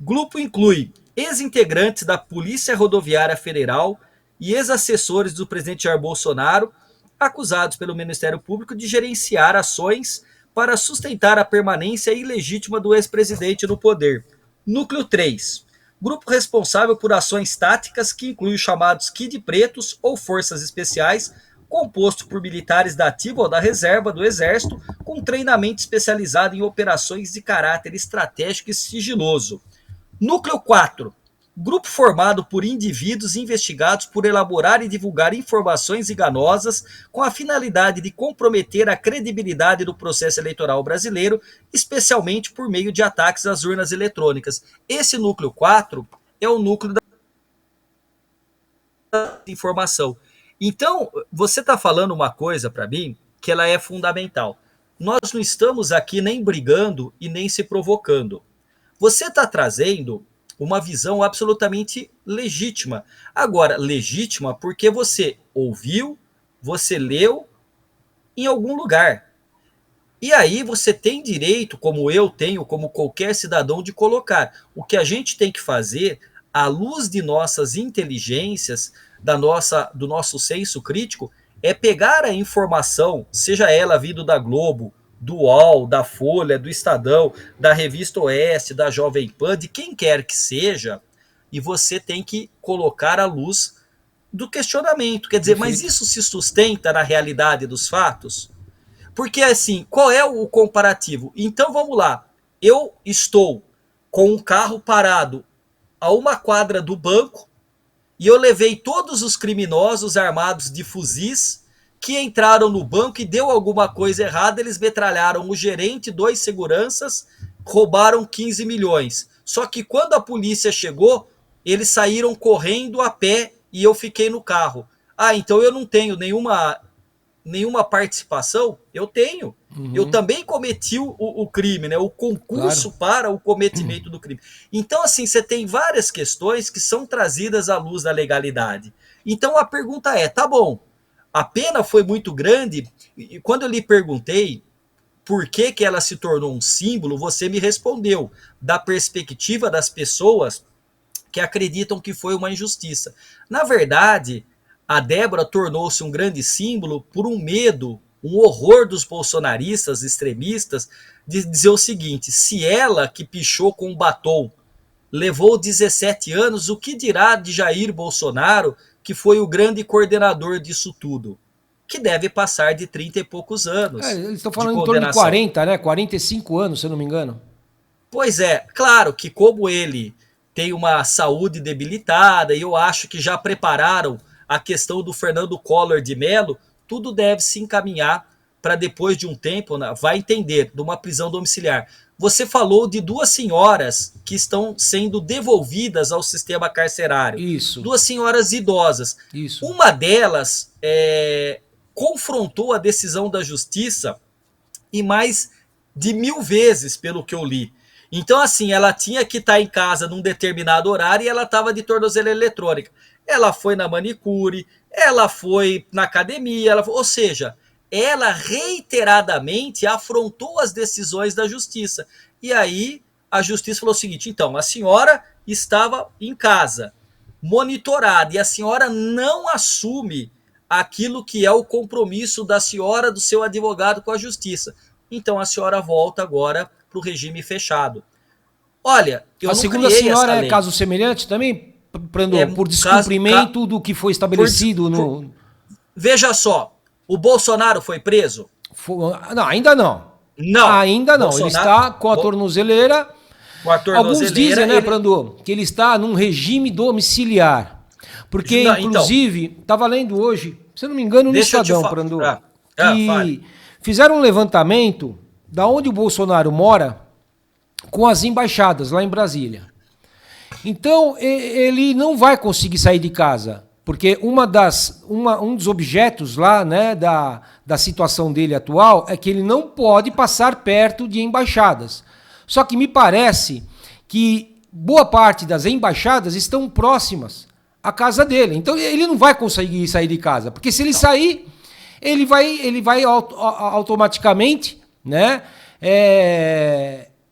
Grupo inclui ex-integrantes da Polícia Rodoviária Federal e ex-assessores do presidente Jair Bolsonaro, acusados pelo Ministério Público de gerenciar ações para sustentar a permanência ilegítima do ex-presidente no poder. Núcleo 3. Grupo responsável por ações táticas que inclui os chamados Kid Pretos ou Forças Especiais, composto por militares da ativa ou da reserva do Exército, com treinamento especializado em operações de caráter estratégico e sigiloso. Núcleo 4. Grupo formado por indivíduos investigados por elaborar e divulgar informações enganosas com a finalidade de comprometer a credibilidade do processo eleitoral brasileiro, especialmente por meio de ataques às urnas eletrônicas. Esse núcleo 4 é o núcleo da informação. Então, você está falando uma coisa para mim que ela é fundamental. Nós não estamos aqui nem brigando e nem se provocando. Você está trazendo uma visão absolutamente legítima. Agora, legítima porque você ouviu, você leu em algum lugar. E aí você tem direito, como eu tenho, como qualquer cidadão, de colocar. O que a gente tem que fazer, à luz de nossas inteligências, do nosso senso crítico, é pegar a informação, seja ela vindo da Globo, do UOL, da Folha, do Estadão, da Revista Oeste, da Jovem Pan, de quem quer que seja, e você tem que colocar à luz do questionamento. Quer dizer, mas isso se sustenta na realidade dos fatos? Porque, assim, qual é o comparativo? Então, vamos lá. Eu estou com um carro parado a uma quadra do banco e eu levei todos os criminosos armados de fuzis que entraram no banco e deu alguma coisa errada, eles metralharam o gerente, 2 seguranças, roubaram 15 milhões. Só que quando a polícia chegou, eles saíram correndo a pé e eu fiquei no carro. Ah, então eu não tenho nenhuma participação? Eu tenho. Eu também cometi o crime, né? O concurso para o cometimento do crime. Então, assim, você tem várias questões que são trazidas à luz da legalidade. Então a pergunta é, tá bom, a pena foi muito grande, e quando eu lhe perguntei por que, que ela se tornou um símbolo, você me respondeu da perspectiva das pessoas que acreditam que foi uma injustiça. Na verdade, a Débora tornou-se um grande símbolo por um medo, um horror dos bolsonaristas extremistas de dizer o seguinte: se ela, que pichou com um batom, levou 17 anos, o que dirá de Jair Bolsonaro, que foi o grande coordenador disso tudo? Que deve passar de 30 e poucos anos Eles estão de falando em torno de condenação. 40, né? 45 anos, se eu não me engano. Pois é, claro que como ele tem uma saúde debilitada, e eu acho que já prepararam a questão do Fernando Collor de Mello, tudo deve se encaminhar para depois de um tempo, né, vai entender, de uma prisão domiciliar. Você falou de 2 senhoras que estão sendo devolvidas ao sistema carcerário. Isso. 2 senhoras idosas. Isso. Uma delas confrontou a decisão da justiça e mais de 1000 vezes, pelo que eu li. Então, assim, ela tinha que estar em casa num determinado horário e ela estava de tornozeleira eletrônica. Ela foi na manicure, ela foi na academia, ou seja, ela reiteradamente afrontou as decisões da justiça. E aí a justiça falou o seguinte: então, a senhora estava em casa, monitorada, e a senhora não assume aquilo que é o compromisso da senhora, do seu advogado com a justiça. Então a senhora volta agora para o regime fechado. Olha, eu a não segunda criei senhora essa é lei. caso semelhante também, Brando, por descumprimento do que foi estabelecido no... Veja só, o Bolsonaro foi preso? Não, ainda não. Não. Ainda não. Bolsonaro, ele está com a tornozeleira. Com a tornozeleira. Alguns dizem, né, Brando, que ele está num regime domiciliar. Porque, Não, inclusive, estava lendo hoje, se eu não me engano, no Estadão, Brando, que fale. fizeram um levantamento da onde o Bolsonaro mora com as embaixadas lá em Brasília. Então, ele não vai conseguir sair de casa, porque um dos objetos lá, né, da situação dele atual é que ele não pode passar perto de embaixadas. Só que me parece que boa parte das embaixadas estão próximas à casa dele. Então, ele não vai conseguir sair de casa, porque se ele sair, ele vai automaticamente, né,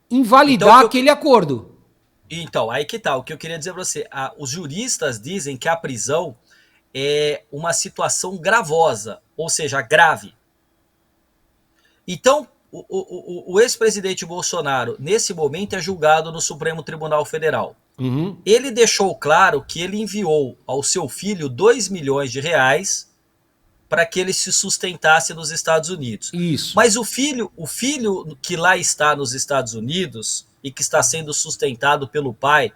invalidar então, aquele acordo. Então, aí que tá. O que eu queria dizer para você. Os juristas dizem que a prisão é uma situação gravosa, ou seja, grave. Então, o ex-presidente Bolsonaro, nesse momento, é julgado no Supremo Tribunal Federal. Uhum. Ele deixou claro que ele enviou ao seu filho 2 milhões de reais para que ele se sustentasse nos Estados Unidos. Isso. Mas o filho que lá está nos Estados Unidos e que está sendo sustentado pelo pai,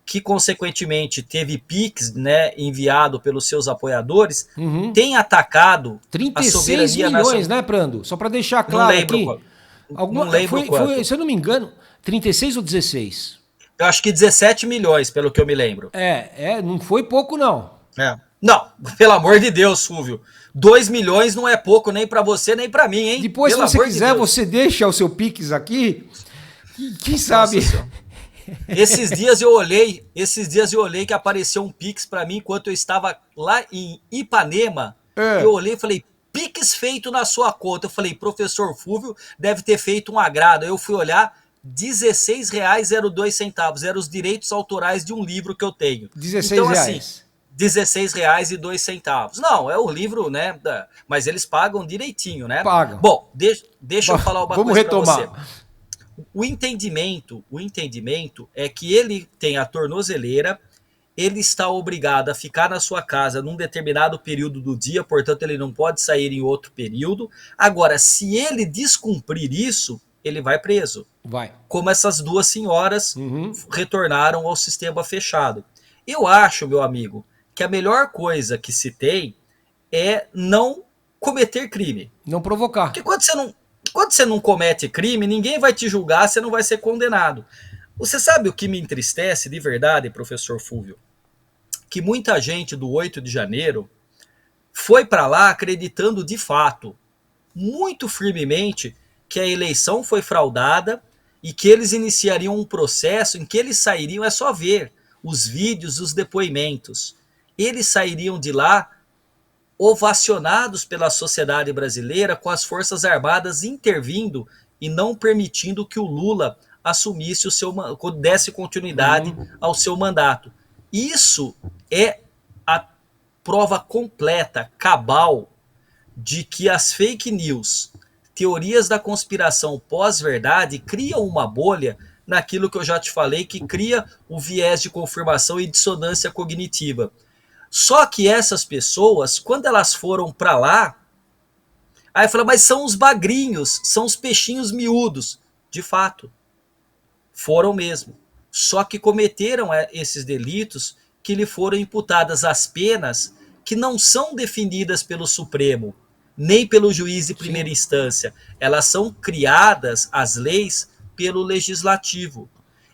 que consequentemente teve Pix, né, enviado pelos seus apoiadores, tem atacado 36 a soberania milhões, nacional. né, Brando? Só para deixar claro aqui. Não lembro quanto. Foi, se eu não me engano, 36 ou 16? Eu acho que 17 milhões, pelo que eu me lembro. Não foi pouco, não. Não, pelo amor de Deus, Fúvio. 2 milhões não é pouco nem para você, nem para mim, hein? Depois, pelo se você quiser, você deixa o seu Pix aqui. Quem sabe? Esses dias eu olhei que apareceu um Pix para mim enquanto eu estava lá em Ipanema. Eu olhei e falei: Pix feito na sua conta. Eu falei: professor Fúvio deve ter feito um agrado. Eu fui olhar, R$16,02. Eram os direitos autorais de um livro que eu tenho. R$16. Então, assim, R$16,02. Não, é o livro, né? Mas eles pagam direitinho, né? Pagam. Bom, deixa eu falar uma coisa para você. O entendimento é que ele tem a tornozeleira, ele está obrigado a ficar na sua casa num determinado período do dia, portanto ele não pode sair em outro período. Agora, se ele descumprir isso, ele vai preso. Vai. Como essas 2 senhoras retornaram ao sistema fechado. Eu acho, meu amigo, que a melhor coisa que se tem é não cometer crime. Não provocar. Porque quando você não comete crime, ninguém vai te julgar, você não vai ser condenado. Você sabe o que me entristece de verdade, professor Fúvio? Que muita gente do 8 de janeiro foi para lá acreditando de fato, muito firmemente, que a eleição foi fraudada e que eles iniciariam um processo em que eles sairiam, é só ver os vídeos, os depoimentos, eles sairiam de lá ovacionados pela sociedade brasileira, com as Forças Armadas intervindo e não permitindo que o Lula assumisse desse continuidade ao seu mandato. Isso é a prova completa, cabal, de que as fake news, teorias da conspiração pós-verdade, criam uma bolha naquilo que eu já te falei, que cria o viés de confirmação e dissonância cognitiva. Só que essas pessoas, quando elas foram para lá, aí fala, mas são os bagrinhos, são os peixinhos miúdos. De fato, foram mesmo. Só que cometeram esses delitos que lhe foram imputadas as penas que não são definidas pelo Supremo, nem pelo juiz de primeira instância. Elas são criadas, as leis, pelo Legislativo.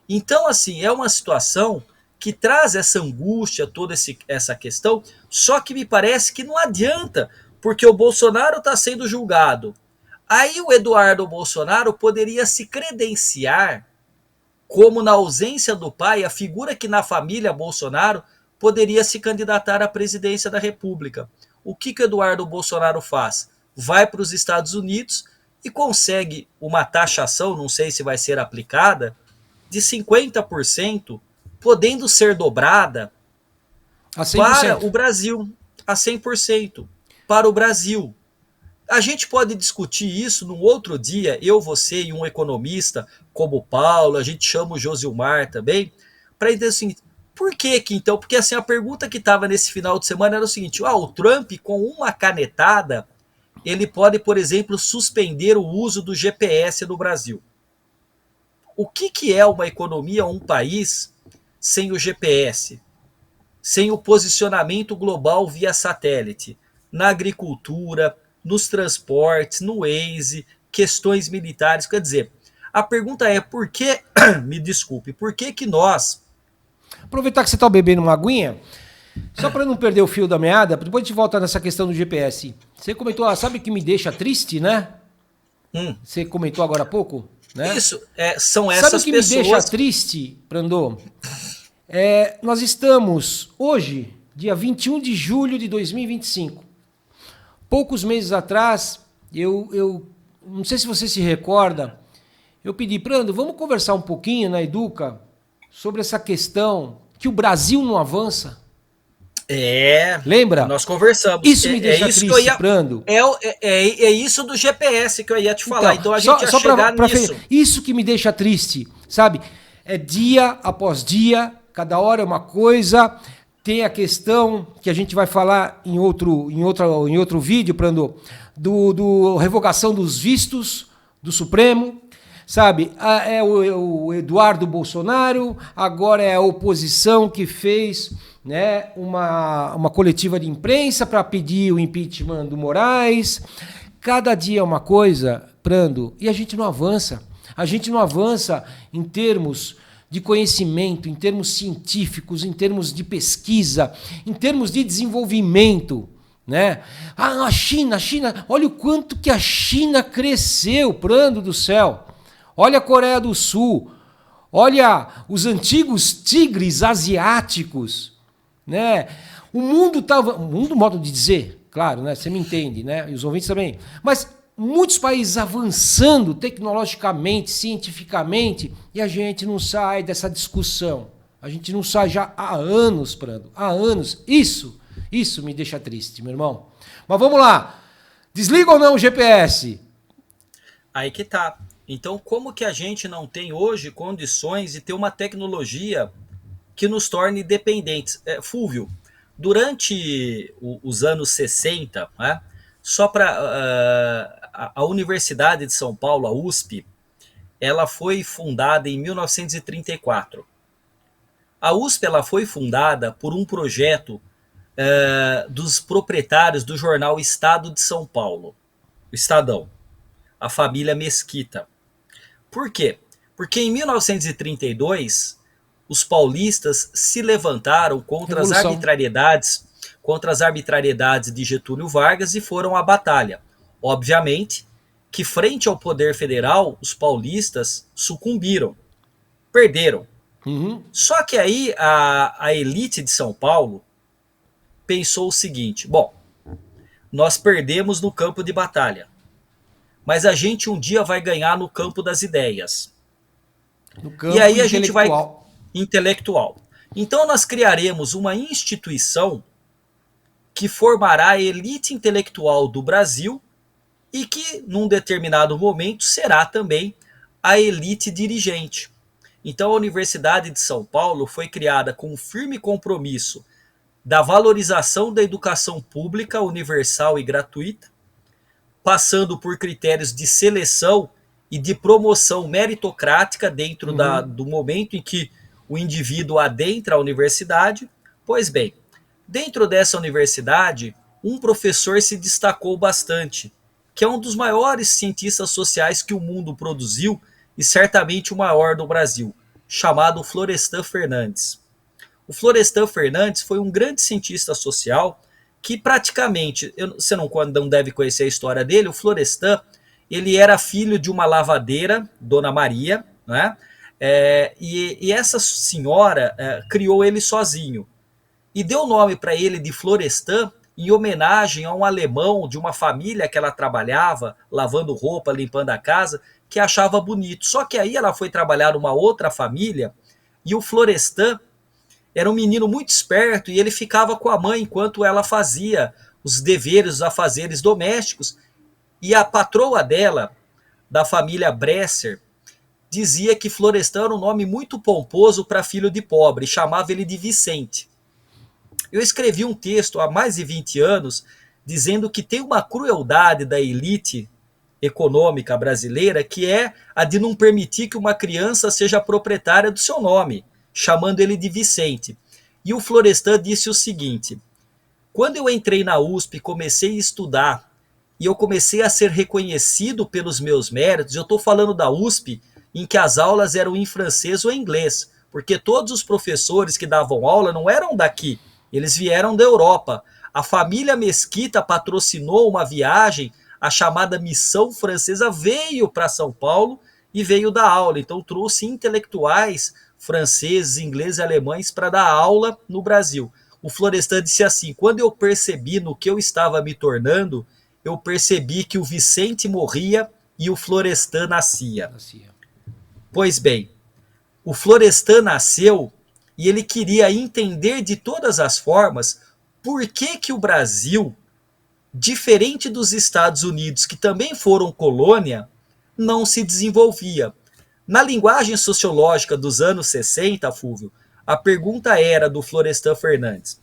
Então, assim, é uma situação que traz essa angústia, toda essa questão, só que me parece que não adianta, porque o Bolsonaro está sendo julgado. Aí o Eduardo Bolsonaro poderia se credenciar como, na ausência do pai, a figura que na família Bolsonaro poderia se candidatar à presidência da República. O que o Eduardo Bolsonaro faz? Vai para os Estados Unidos e consegue uma taxação, não sei se vai ser aplicada, de 50%, podendo ser dobrada para o Brasil, a 100%, para o Brasil. A gente pode discutir isso num outro dia, eu, você e um economista como o Paulo, a gente chama o Josilmar também, para entender assim, por que então? Porque assim, a pergunta que estava nesse final de semana era o seguinte, o Trump com uma canetada, ele pode, por exemplo, suspender o uso do GPS no Brasil. O que é uma economia, um país, sem o GPS, sem o posicionamento global via satélite, na agricultura, nos transportes, no Waze, questões militares? Quer dizer, a pergunta é por que, me desculpe, por que nós... Aproveitar que você está bebendo uma aguinha, só para não perder o fio da meada, depois a gente volta nessa questão do GPS. Você comentou, sabe o que me deixa triste, né? Você comentou agora há pouco, né? Isso, são essas pessoas... Sabe o que me deixa triste, Brandô? Nós estamos hoje, dia 21 de julho de 2025. Poucos meses atrás, eu não sei se você se recorda, eu pedi, Brando, vamos conversar um pouquinho na Educa sobre essa questão que o Brasil não avança. Lembra? Nós conversamos. Isso me deixa triste, Brando. É isso do GPS que eu ia te falar. Então a gente ia chegar nisso. Isso que me deixa triste, sabe? É dia após dia, cada hora é uma coisa. Tem a questão que a gente vai falar em outro vídeo, Brando, do revogação dos vistos do Supremo. Sabe, é o Eduardo Bolsonaro, agora é a oposição que fez, né, uma coletiva de imprensa para pedir o impeachment do Moraes. Cada dia é uma coisa, Brando, e a gente não avança. A gente não avança em termos de conhecimento, em termos científicos, em termos de pesquisa, em termos de desenvolvimento. Né? A China, olha o quanto que a China cresceu, Brando do céu. Olha a Coreia do Sul, olha os antigos tigres asiáticos, né? O mundo modo de dizer, claro, né? Você me entende, né? E os ouvintes também. Mas muitos países avançando tecnologicamente, cientificamente, e a gente não sai dessa discussão. A gente não sai já há anos, Brando, há anos. Isso me deixa triste, meu irmão. Mas vamos lá. Desliga ou não o GPS? Aí que tá. Então, como que a gente não tem hoje condições de ter uma tecnologia que nos torne dependentes? Fúvio, durante os anos 60, né, só para a Universidade de São Paulo, a USP, ela foi fundada em 1934. A USP ela foi fundada por um projeto dos proprietários do jornal Estado de São Paulo, o Estadão, a família Mesquita. Por quê? Porque em 1932 os paulistas se levantaram Revolução. contra as arbitrariedades de Getúlio Vargas e foram à batalha. Obviamente que frente ao poder federal, os paulistas sucumbiram, perderam. Uhum. Só que aí a elite de São Paulo pensou o seguinte: bom, nós perdemos no campo de batalha, mas a gente um dia vai ganhar no campo das ideias. No E campo aí a gente vai intelectual. intelectual. Então nós criaremos uma instituição que formará a elite intelectual do Brasil e que, num determinado momento, será também a elite dirigente. Então, a Universidade de São Paulo foi criada com um firme compromisso da valorização da educação pública, universal e gratuita, passando por critérios de seleção e de promoção meritocrática dentro Uhum. do momento em que o indivíduo adentra a universidade. Pois bem, dentro dessa universidade, um professor se destacou bastante, que é um dos maiores cientistas sociais que o mundo produziu e certamente o maior do Brasil, chamado Florestan Fernandes. O Florestan Fernandes foi um grande cientista social que praticamente, você não deve conhecer a história dele, o Florestan, ele era filho de uma lavadeira, Dona Maria, né? E essa senhora criou ele sozinho e deu o nome para ele de Florestan em homenagem a um alemão de uma família que ela trabalhava, lavando roupa, limpando a casa, que achava bonito. Só que aí ela foi trabalhar numa outra família e o Florestan era um menino muito esperto e ele ficava com a mãe enquanto ela fazia os deveres, os afazeres domésticos. E a patroa dela, da família Bresser, dizia que Florestan era um nome muito pomposo para filho de pobre e chamava ele de Vicente. Eu escrevi um texto há mais de 20 anos dizendo que tem uma crueldade da elite econômica brasileira que é a de não permitir que uma criança seja proprietária do seu nome, chamando ele de Vicente. E o Florestan disse o seguinte: quando eu entrei na USP e comecei a estudar e eu comecei a ser reconhecido pelos meus méritos, eu estou falando da USP em que as aulas eram em francês ou em inglês, porque todos os professores que davam aula não eram daqui, eles vieram da Europa. A família Mesquita patrocinou uma viagem, a chamada Missão Francesa veio para São Paulo e veio dar aula. Então trouxe intelectuais franceses, ingleses e alemães para dar aula no Brasil. O Florestan disse assim: quando eu percebi no que eu estava me tornando, eu percebi que o Vicente morria e o Florestan nascia. Pois bem, o Florestan nasceu e ele queria entender de todas as formas por que o Brasil, diferente dos Estados Unidos, que também foram colônia, não se desenvolvia. Na linguagem sociológica dos anos 60, Fúvio, a pergunta era do Florestan Fernandes: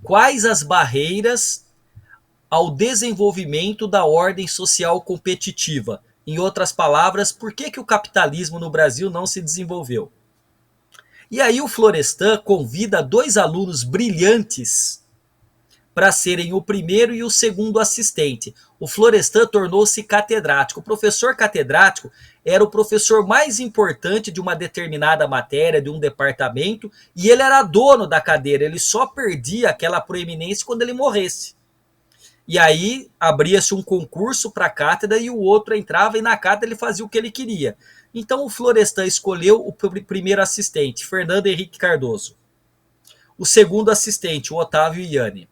quais as barreiras ao desenvolvimento da ordem social competitiva? Em outras palavras, por que o capitalismo no Brasil não se desenvolveu? E aí o Florestan convida dois alunos brilhantes para serem o primeiro e o segundo assistente. O Florestan tornou-se catedrático. O professor catedrático era o professor mais importante de uma determinada matéria, de um departamento, e ele era dono da cadeira. Ele só perdia aquela proeminência quando ele morresse. E aí abria-se um concurso para a cátedra e o outro entrava e na cátedra ele fazia o que ele queria. Então o Florestan escolheu o primeiro assistente, Fernando Henrique Cardoso. O segundo assistente, o Otávio Iane.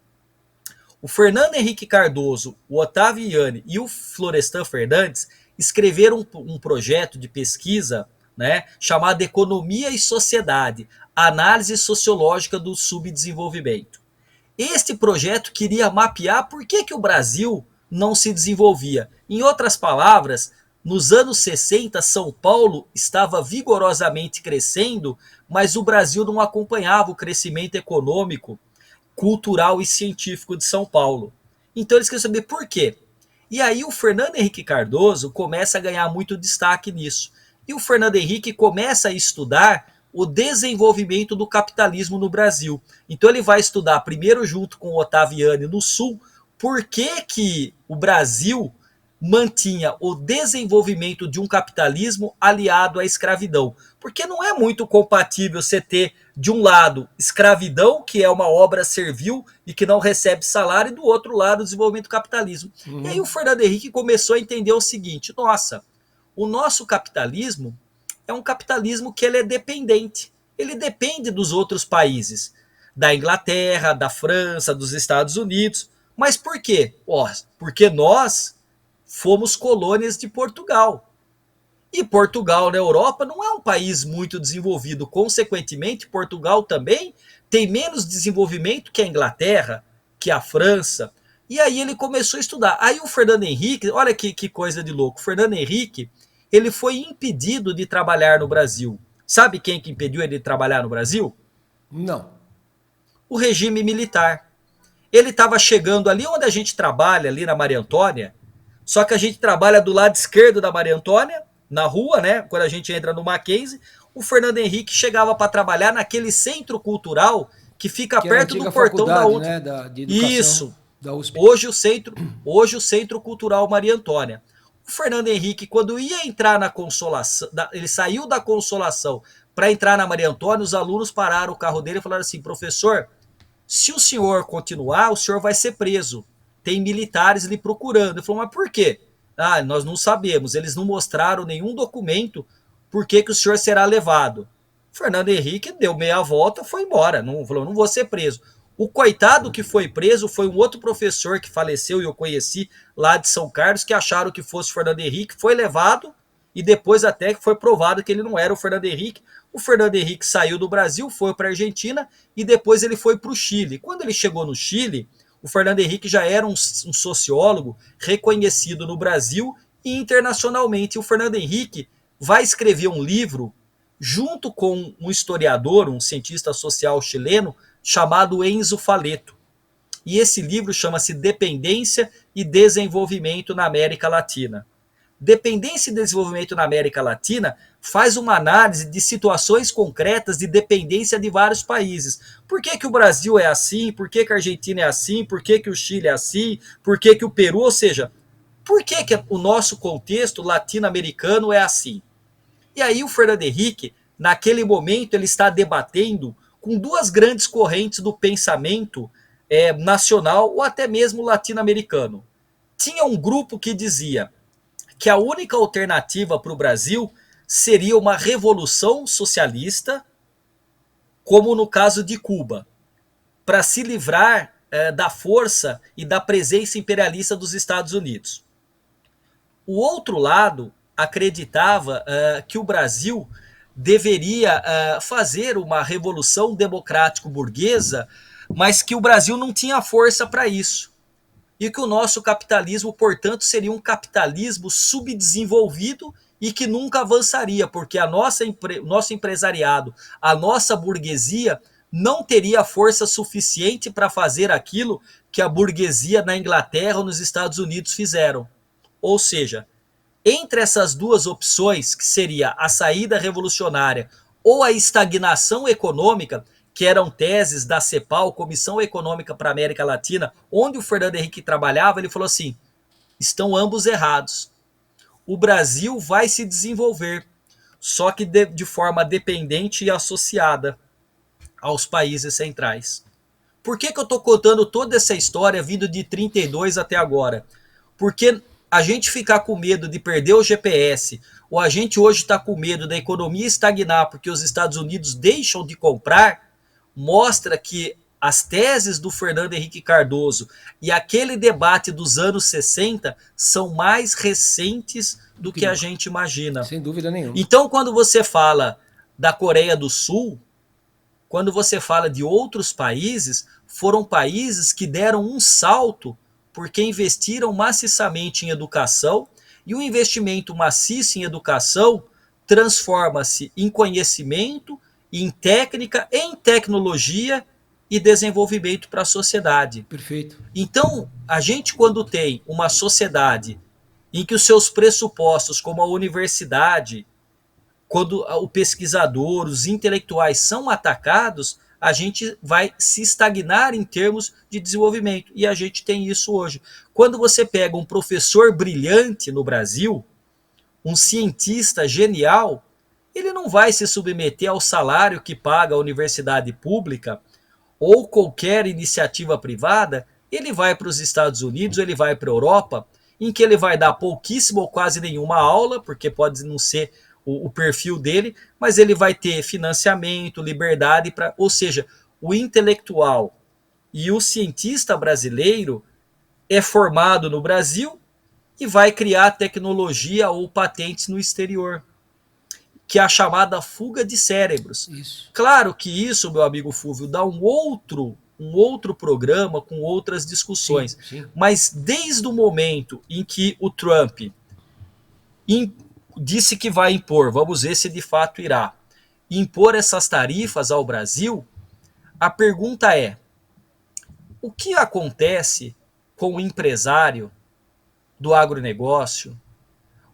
O Fernando Henrique Cardoso, o Otávio Iane e o Florestan Fernandes escreveram um projeto de pesquisa, né, chamado Economia e Sociedade, Análise Sociológica do Subdesenvolvimento. Este projeto queria mapear por que o Brasil não se desenvolvia. Em outras palavras, nos anos 60, São Paulo estava vigorosamente crescendo, mas o Brasil não acompanhava o crescimento econômico, cultural e científico de São Paulo. Então eles queriam saber por quê. E aí o Fernando Henrique Cardoso começa a ganhar muito destaque nisso. E o Fernando Henrique começa a estudar o desenvolvimento do capitalismo no Brasil. Então ele vai estudar primeiro junto com o Ottaviani no Sul, por que o Brasil mantinha o desenvolvimento de um capitalismo aliado à escravidão. Porque não é muito compatível você ter, de um lado, escravidão, que é uma obra servil e que não recebe salário, e do outro lado, o desenvolvimento do capitalismo. E aí o Fernando Henrique começou a entender o seguinte: nossa, o nosso capitalismo é um capitalismo que ele é dependente. Ele depende dos outros países, da Inglaterra, da França, dos Estados Unidos. Mas por quê? Porque nós fomos colônias de Portugal. E Portugal na Europa não é um país muito desenvolvido. Consequentemente, Portugal também tem menos desenvolvimento que a Inglaterra, que a França. E aí ele começou a estudar. Aí o Fernando Henrique, olha que coisa de louco. O Fernando Henrique, ele foi impedido de trabalhar no Brasil. Sabe quem que impediu ele de trabalhar no Brasil? Não. O regime militar. Ele estava chegando ali onde a gente trabalha, ali na Maria Antônia, só que a gente trabalha do lado esquerdo da Maria Antônia, na rua, né? Quando a gente entra no Mackenzie, o Fernando Henrique chegava para trabalhar naquele centro cultural que fica perto do portão da USP. Né, de educação, isso. Da USP. Hoje o Centro Cultural Maria Antônia. O Fernando Henrique, quando ia entrar na Consolação, ele saiu da Consolação para entrar na Maria Antônia, os alunos pararam o carro dele e falaram assim: professor, se o senhor continuar, o senhor vai ser preso. Tem militares lhe procurando. Ele falou: mas por quê? Ah, nós não sabemos. Eles não mostraram nenhum documento por que o senhor será levado. Fernando Henrique deu meia volta, foi embora. Não, falou: não vou ser preso. O coitado que foi preso foi um outro professor que faleceu e eu conheci lá de São Carlos, que acharam que fosse o Fernando Henrique, foi levado e depois até que foi provado que ele não era o Fernando Henrique. O Fernando Henrique saiu do Brasil, foi para a Argentina e depois ele foi para o Chile. Quando ele chegou no Chile, o Fernando Henrique já era um sociólogo reconhecido no Brasil e internacionalmente. O Fernando Henrique vai escrever um livro junto com um historiador, um cientista social chileno, chamado Enzo Faleto. E esse livro chama-se Dependência e Desenvolvimento na América Latina. Dependência e Desenvolvimento na América Latina faz uma análise de situações concretas de dependência de vários países. Por que o Brasil é assim? Por que a Argentina é assim? Por que o Chile é assim? Por que o Peru? Ou seja, por que o nosso contexto latino-americano é assim? E aí o Fernando Henrique, naquele momento, ele está debatendo com duas grandes correntes do pensamento nacional ou até mesmo latino-americano. Tinha um grupo que dizia que a única alternativa para o Brasil seria uma revolução socialista, como no caso de Cuba, para se livrar da força e da presença imperialista dos Estados Unidos. O outro lado acreditava que o Brasil deveria fazer uma revolução democrático-burguesa, mas que o Brasil não tinha força para isso. E que o nosso capitalismo, portanto, seria um capitalismo subdesenvolvido e que nunca avançaria, porque nosso empresariado, a nossa burguesia, não teria força suficiente para fazer aquilo que a burguesia na Inglaterra ou nos Estados Unidos fizeram. Ou seja, entre essas duas opções, que seria a saída revolucionária ou a estagnação econômica, que eram teses da CEPAL, Comissão Econômica para a América Latina, onde o Fernando Henrique trabalhava, ele falou assim: estão ambos errados. O Brasil vai se desenvolver, só que de forma dependente e associada aos países centrais. Por que eu estou contando toda essa história vindo de 32 até agora? Porque a gente ficar com medo de perder o GPS, ou a gente hoje está com medo da economia estagnar porque os Estados Unidos deixam de comprar, mostra que as teses do Fernando Henrique Cardoso e aquele debate dos anos 60 são mais recentes do que a gente imagina. Sem dúvida nenhuma. Então, quando você fala da Coreia do Sul, quando você fala de outros países, foram países que deram um salto porque investiram maciçamente em educação, e o investimento maciço em educação transforma-se em conhecimento, em técnica, em tecnologia e desenvolvimento para a sociedade. Perfeito. Então, a gente, quando tem uma sociedade em que os seus pressupostos, como a universidade, quando o pesquisador, os intelectuais são atacados, a gente vai se estagnar em termos de desenvolvimento. E a gente tem isso hoje. Quando você pega um professor brilhante no Brasil, um cientista genial, ele não vai se submeter ao salário que paga a universidade pública ou qualquer iniciativa privada. Ele vai para os Estados Unidos, ele vai para a Europa, em que ele vai dar pouquíssima ou quase nenhuma aula, porque pode não ser o perfil dele, mas ele vai ter financiamento, liberdade, ou seja, o intelectual e o cientista brasileiro é formado no Brasil e vai criar tecnologia ou patentes no exterior, que é a chamada fuga de cérebros. Isso. Claro que isso, meu amigo Fúvio, dá um outro programa com outras discussões. Sim. Mas desde o momento em que o Trump disse que vai impor, vamos ver se de fato irá, impor essas tarifas ao Brasil, a pergunta é: o que acontece com o empresário do agronegócio,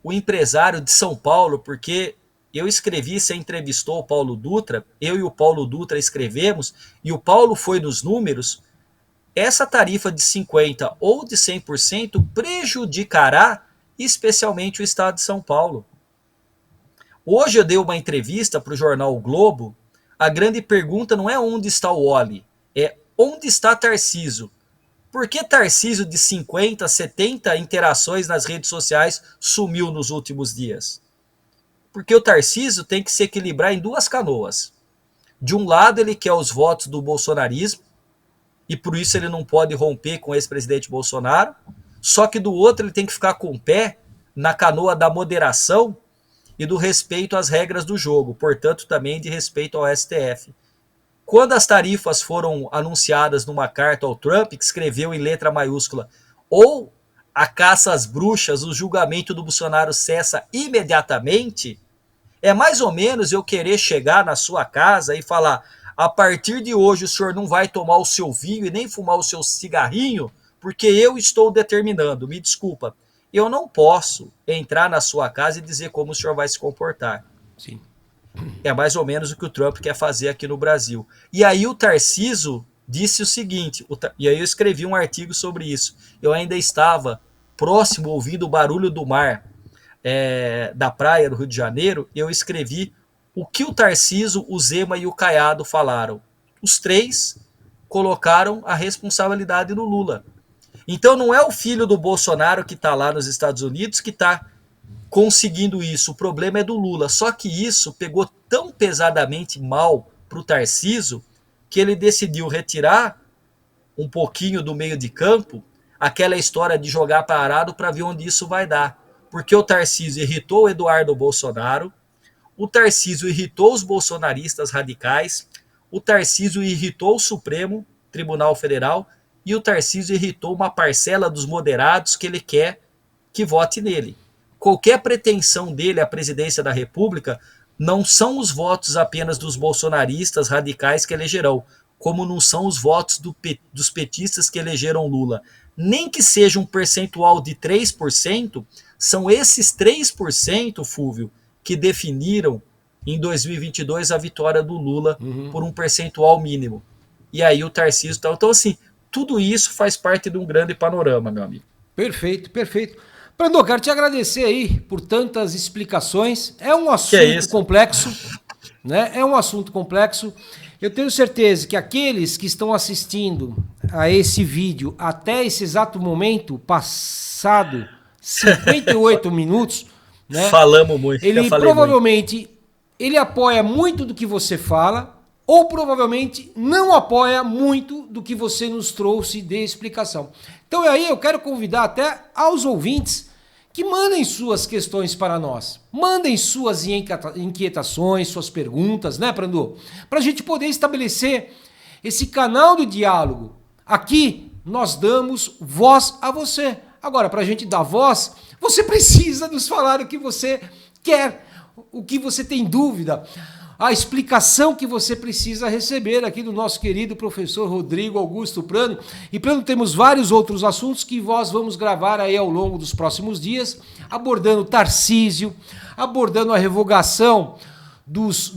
o empresário de São Paulo? Porque eu escrevi, você entrevistou o Paulo Dutra, eu e o Paulo Dutra escrevemos, e o Paulo foi nos números. Essa tarifa de 50% ou de 100% prejudicará especialmente o estado de São Paulo. Hoje eu dei uma entrevista para o jornal O Globo. A grande pergunta não é onde está o Oli, é onde está Tarcísio. Por que Tarcísio de 50, 70 interações nas redes sociais sumiu nos últimos dias? Porque o Tarcísio tem que se equilibrar em duas canoas. De um lado, ele quer os votos do bolsonarismo, e por isso ele não pode romper com o ex-presidente Bolsonaro. Só que do outro, ele tem que ficar com o pé na canoa da moderação e do respeito às regras do jogo, portanto também de respeito ao STF. Quando as tarifas foram anunciadas numa carta ao Trump, que escreveu em letra maiúscula: ou a caça às bruxas, o julgamento do Bolsonaro cessa imediatamente, é mais ou menos eu querer chegar na sua casa e falar: a partir de hoje o senhor não vai tomar o seu vinho e nem fumar o seu cigarrinho, porque eu estou determinando. Me desculpa, eu não posso entrar na sua casa e dizer como o senhor vai se comportar. Sim. É mais ou menos o que o Trump quer fazer aqui no Brasil. E aí o Tarcísio disse o seguinte, e aí eu escrevi um artigo sobre isso. Eu ainda estava próximo, ouvindo o barulho do mar da praia do Rio de Janeiro, e eu escrevi o que o Tarcísio, o Zema e o Caiado falaram. Os três colocaram a responsabilidade no Lula. Então não é o filho do Bolsonaro que está lá nos Estados Unidos que está conseguindo isso, o problema é do Lula. Só que isso pegou tão pesadamente mal para o Tarcísio que ele decidiu retirar um pouquinho do meio de campo aquela história de jogar parado para ver onde isso vai dar. Porque o Tarcísio irritou o Eduardo Bolsonaro, o Tarcísio irritou os bolsonaristas radicais, o Tarcísio irritou o Supremo Tribunal Federal e o Tarcísio irritou uma parcela dos moderados que ele quer que vote nele. Qualquer pretensão dele à presidência da República não são os votos apenas dos bolsonaristas radicais que elegerão, como não são os votos dos petistas que elegeram Lula. Nem que seja um percentual de 3%, são esses 3%, Fúvio, que definiram em 2022 a vitória do Lula por um percentual mínimo. E aí o Tarcísio está... Então, assim, tudo isso faz parte de um grande panorama, meu amigo. Perfeito, perfeito. Brandô, quero te agradecer aí por tantas explicações. É um assunto complexo, né? É um assunto complexo. Eu tenho certeza que aqueles que estão assistindo a esse vídeo até esse exato momento, passado 58 minutos, né? Falamos muito. Ele provavelmente ele apoia muito do que você fala, ou provavelmente não apoia muito do que você nos trouxe de explicação. Então aí eu quero convidar até aos ouvintes que mandem suas questões para nós. Mandem suas inquietações, suas perguntas, né, Brandô? Para a gente poder estabelecer esse canal de diálogo. Aqui nós damos voz a você. Agora, para a gente dar voz, você precisa nos falar o que você quer, o que você tem dúvida, a explicação que você precisa receber aqui do nosso querido professor Rodrigo Augusto Prano. E Prano, temos vários outros assuntos que nós vamos gravar aí ao longo dos próximos dias, abordando Tarcísio, abordando a revogação dos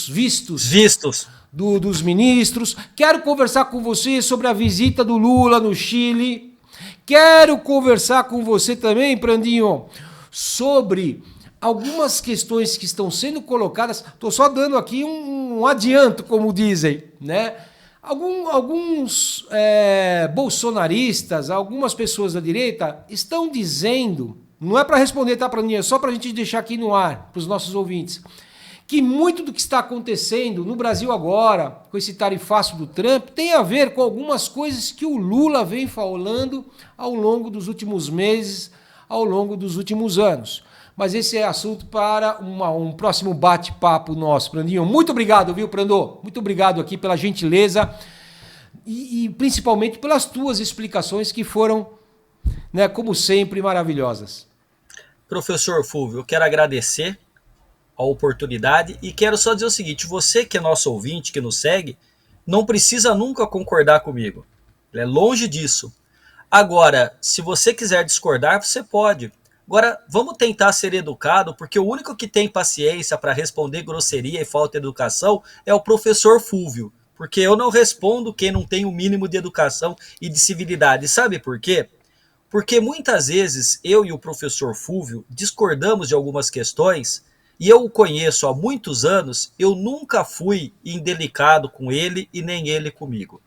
Vistos. dos ministros. Quero conversar com você sobre a visita do Lula no Chile. Quero conversar com você também, Prandinho, sobre algumas questões que estão sendo colocadas. Estou só dando aqui um adianto, como dizem, né? Alguns bolsonaristas, algumas pessoas da direita estão dizendo, não é para responder, tá, Prandinho? É só para a gente deixar aqui no ar, para os nossos ouvintes, que muito do que está acontecendo no Brasil agora, com esse tarifaço do Trump, tem a ver com algumas coisas que o Lula vem falando ao longo dos últimos meses, ao longo dos últimos anos. Mas esse é assunto para um próximo bate-papo nosso, Prandinho. Muito obrigado, viu, Prandô? Muito obrigado aqui pela gentileza e principalmente pelas tuas explicações que foram, né, como sempre, maravilhosas. Professor Fulvio, eu quero agradecer a oportunidade e quero só dizer o seguinte: você que é nosso ouvinte, que nos segue, não precisa nunca concordar comigo. É longe disso. Agora, se você quiser discordar, você pode. Agora, vamos tentar ser educado, porque o único que tem paciência para responder grosseria e falta de educação é o professor Fulvio. Porque eu não respondo quem não tem o mínimo de educação e de civilidade. Sabe por quê? Porque muitas vezes eu e o professor Fulvio discordamos de algumas questões e eu o conheço há muitos anos, eu nunca fui indelicado com ele e nem ele comigo.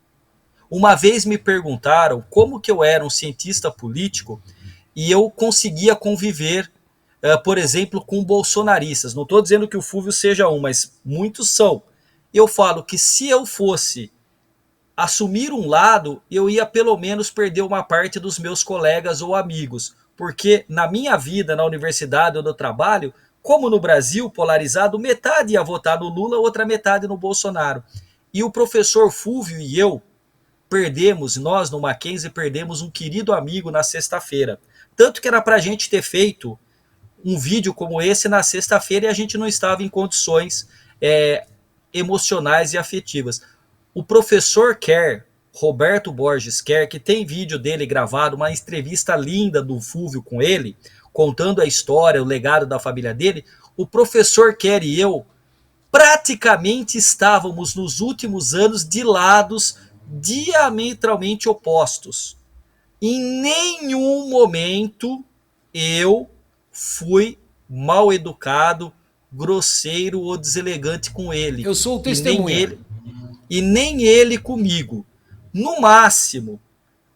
Uma vez me perguntaram como que eu era um cientista político e eu conseguia conviver, por exemplo, com bolsonaristas. Não estou dizendo que o Fulvio seja um, mas muitos são. Eu falo que se eu fosse assumir um lado, eu ia pelo menos perder uma parte dos meus colegas ou amigos. Porque na minha vida, na universidade ou no trabalho, como no Brasil, polarizado, metade ia votar no Lula, outra metade no Bolsonaro. E o professor Fulvio e eu perdemos, nós no Mackenzie perdemos um querido amigo na sexta-feira. Tanto que era para a gente ter feito um vídeo como esse na sexta-feira e a gente não estava em condições emocionais e afetivas. O professor Kerr, Roberto Borges Kerr, que tem vídeo dele gravado, uma entrevista linda do Fulvio com ele, contando a história, o legado da família dele, o professor Kerr e eu praticamente estávamos nos últimos anos de lados diametralmente opostos. Em nenhum momento eu fui mal educado, grosseiro ou deselegante com ele. Eu sou o testemunha. E nem ele comigo. No máximo,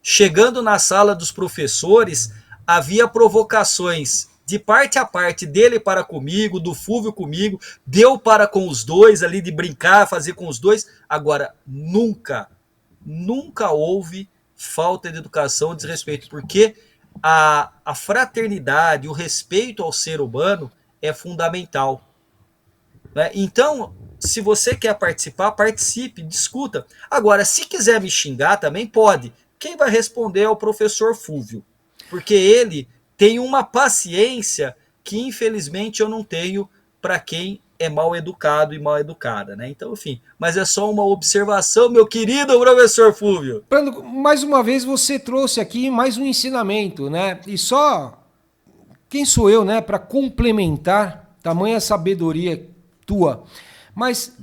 chegando na sala dos professores, havia provocações de parte a parte, dele para comigo, do Fulvio comigo, deu para com os dois ali, de brincar, fazer com os dois. Agora, nunca houve falta de educação e desrespeito, porque a fraternidade, o respeito ao ser humano é fundamental. Né? Então, se você quer participar, participe, discuta. Agora, se quiser me xingar também, pode. Quem vai responder é o professor Fulvio, porque ele tem uma paciência que, infelizmente, eu não tenho para quem é mal educado e mal educada, né? Então, enfim, mas é só uma observação, meu querido professor Fulvio. Mais uma vez você trouxe aqui mais um ensinamento, né? E só quem sou eu, né, para complementar tamanha sabedoria tua. Mas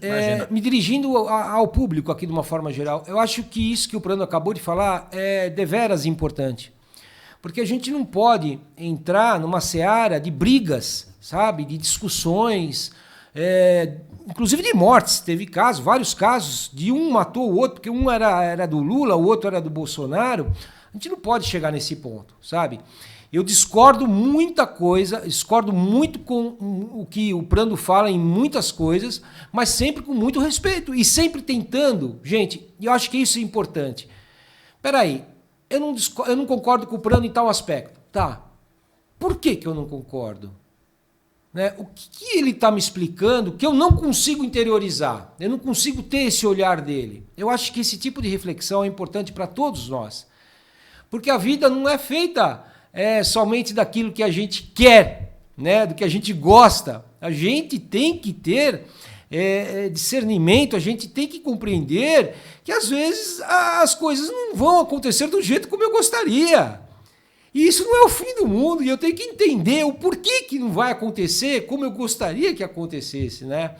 me dirigindo ao público aqui de uma forma geral, eu acho que isso que o Prando acabou de falar é deveras importante. Porque a gente não pode entrar numa seara de brigas, sabe? De discussões, inclusive de mortes. Teve vários casos, de um matou o outro, porque um era do Lula, o outro era do Bolsonaro. A gente não pode chegar nesse ponto, sabe? Eu discordo muita coisa, discordo muito com o que o Prando fala em muitas coisas, mas sempre com muito respeito e sempre tentando. Gente, eu acho que isso é importante. Peraí, eu não concordo com o Prando em tal aspecto. Tá, por que eu não concordo? Né? O que ele está me explicando que eu não consigo interiorizar? Eu não consigo ter esse olhar dele. Eu acho que esse tipo de reflexão é importante para todos nós. Porque a vida não é feita somente daquilo que a gente quer, né? Do que a gente gosta. A gente tem que ter discernimento, a gente tem que compreender que às vezes as coisas não vão acontecer do jeito como eu gostaria. E isso não é o fim do mundo, e eu tenho que entender o porquê que não vai acontecer como eu gostaria que acontecesse, né?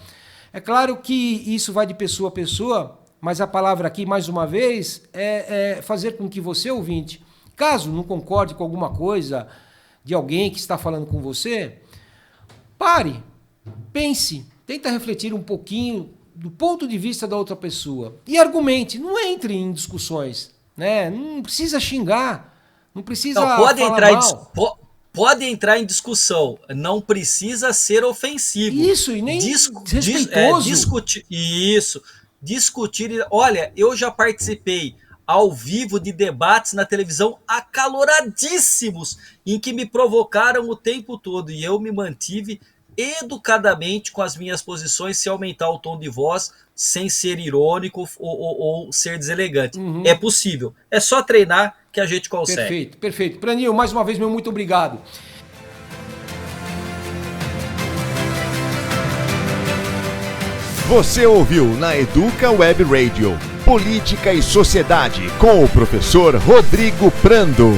É claro que isso vai de pessoa a pessoa, mas a palavra aqui, mais uma vez, é fazer com que você, ouvinte, caso não concorde com alguma coisa de alguém que está falando com você, pare, pense, tenta refletir um pouquinho do ponto de vista da outra pessoa e argumente, não entre em discussões, né? Não precisa xingar, não precisa pode falar entrar mal. pode entrar em discussão, não precisa ser ofensivo. Isso, e nem respeitoso. Discutir. Olha, eu já participei ao vivo de debates na televisão acaloradíssimos, em que me provocaram o tempo todo, e eu me mantive educadamente com as minhas posições, sem aumentar o tom de voz, sem ser irônico ou ser deselegante. Uhum. É possível. É só treinar que a gente consegue. Perfeito, perfeito. Pranil, mais uma vez, meu muito obrigado. Você ouviu na Educa Web Radio Política e Sociedade com o professor Rodrigo Prando.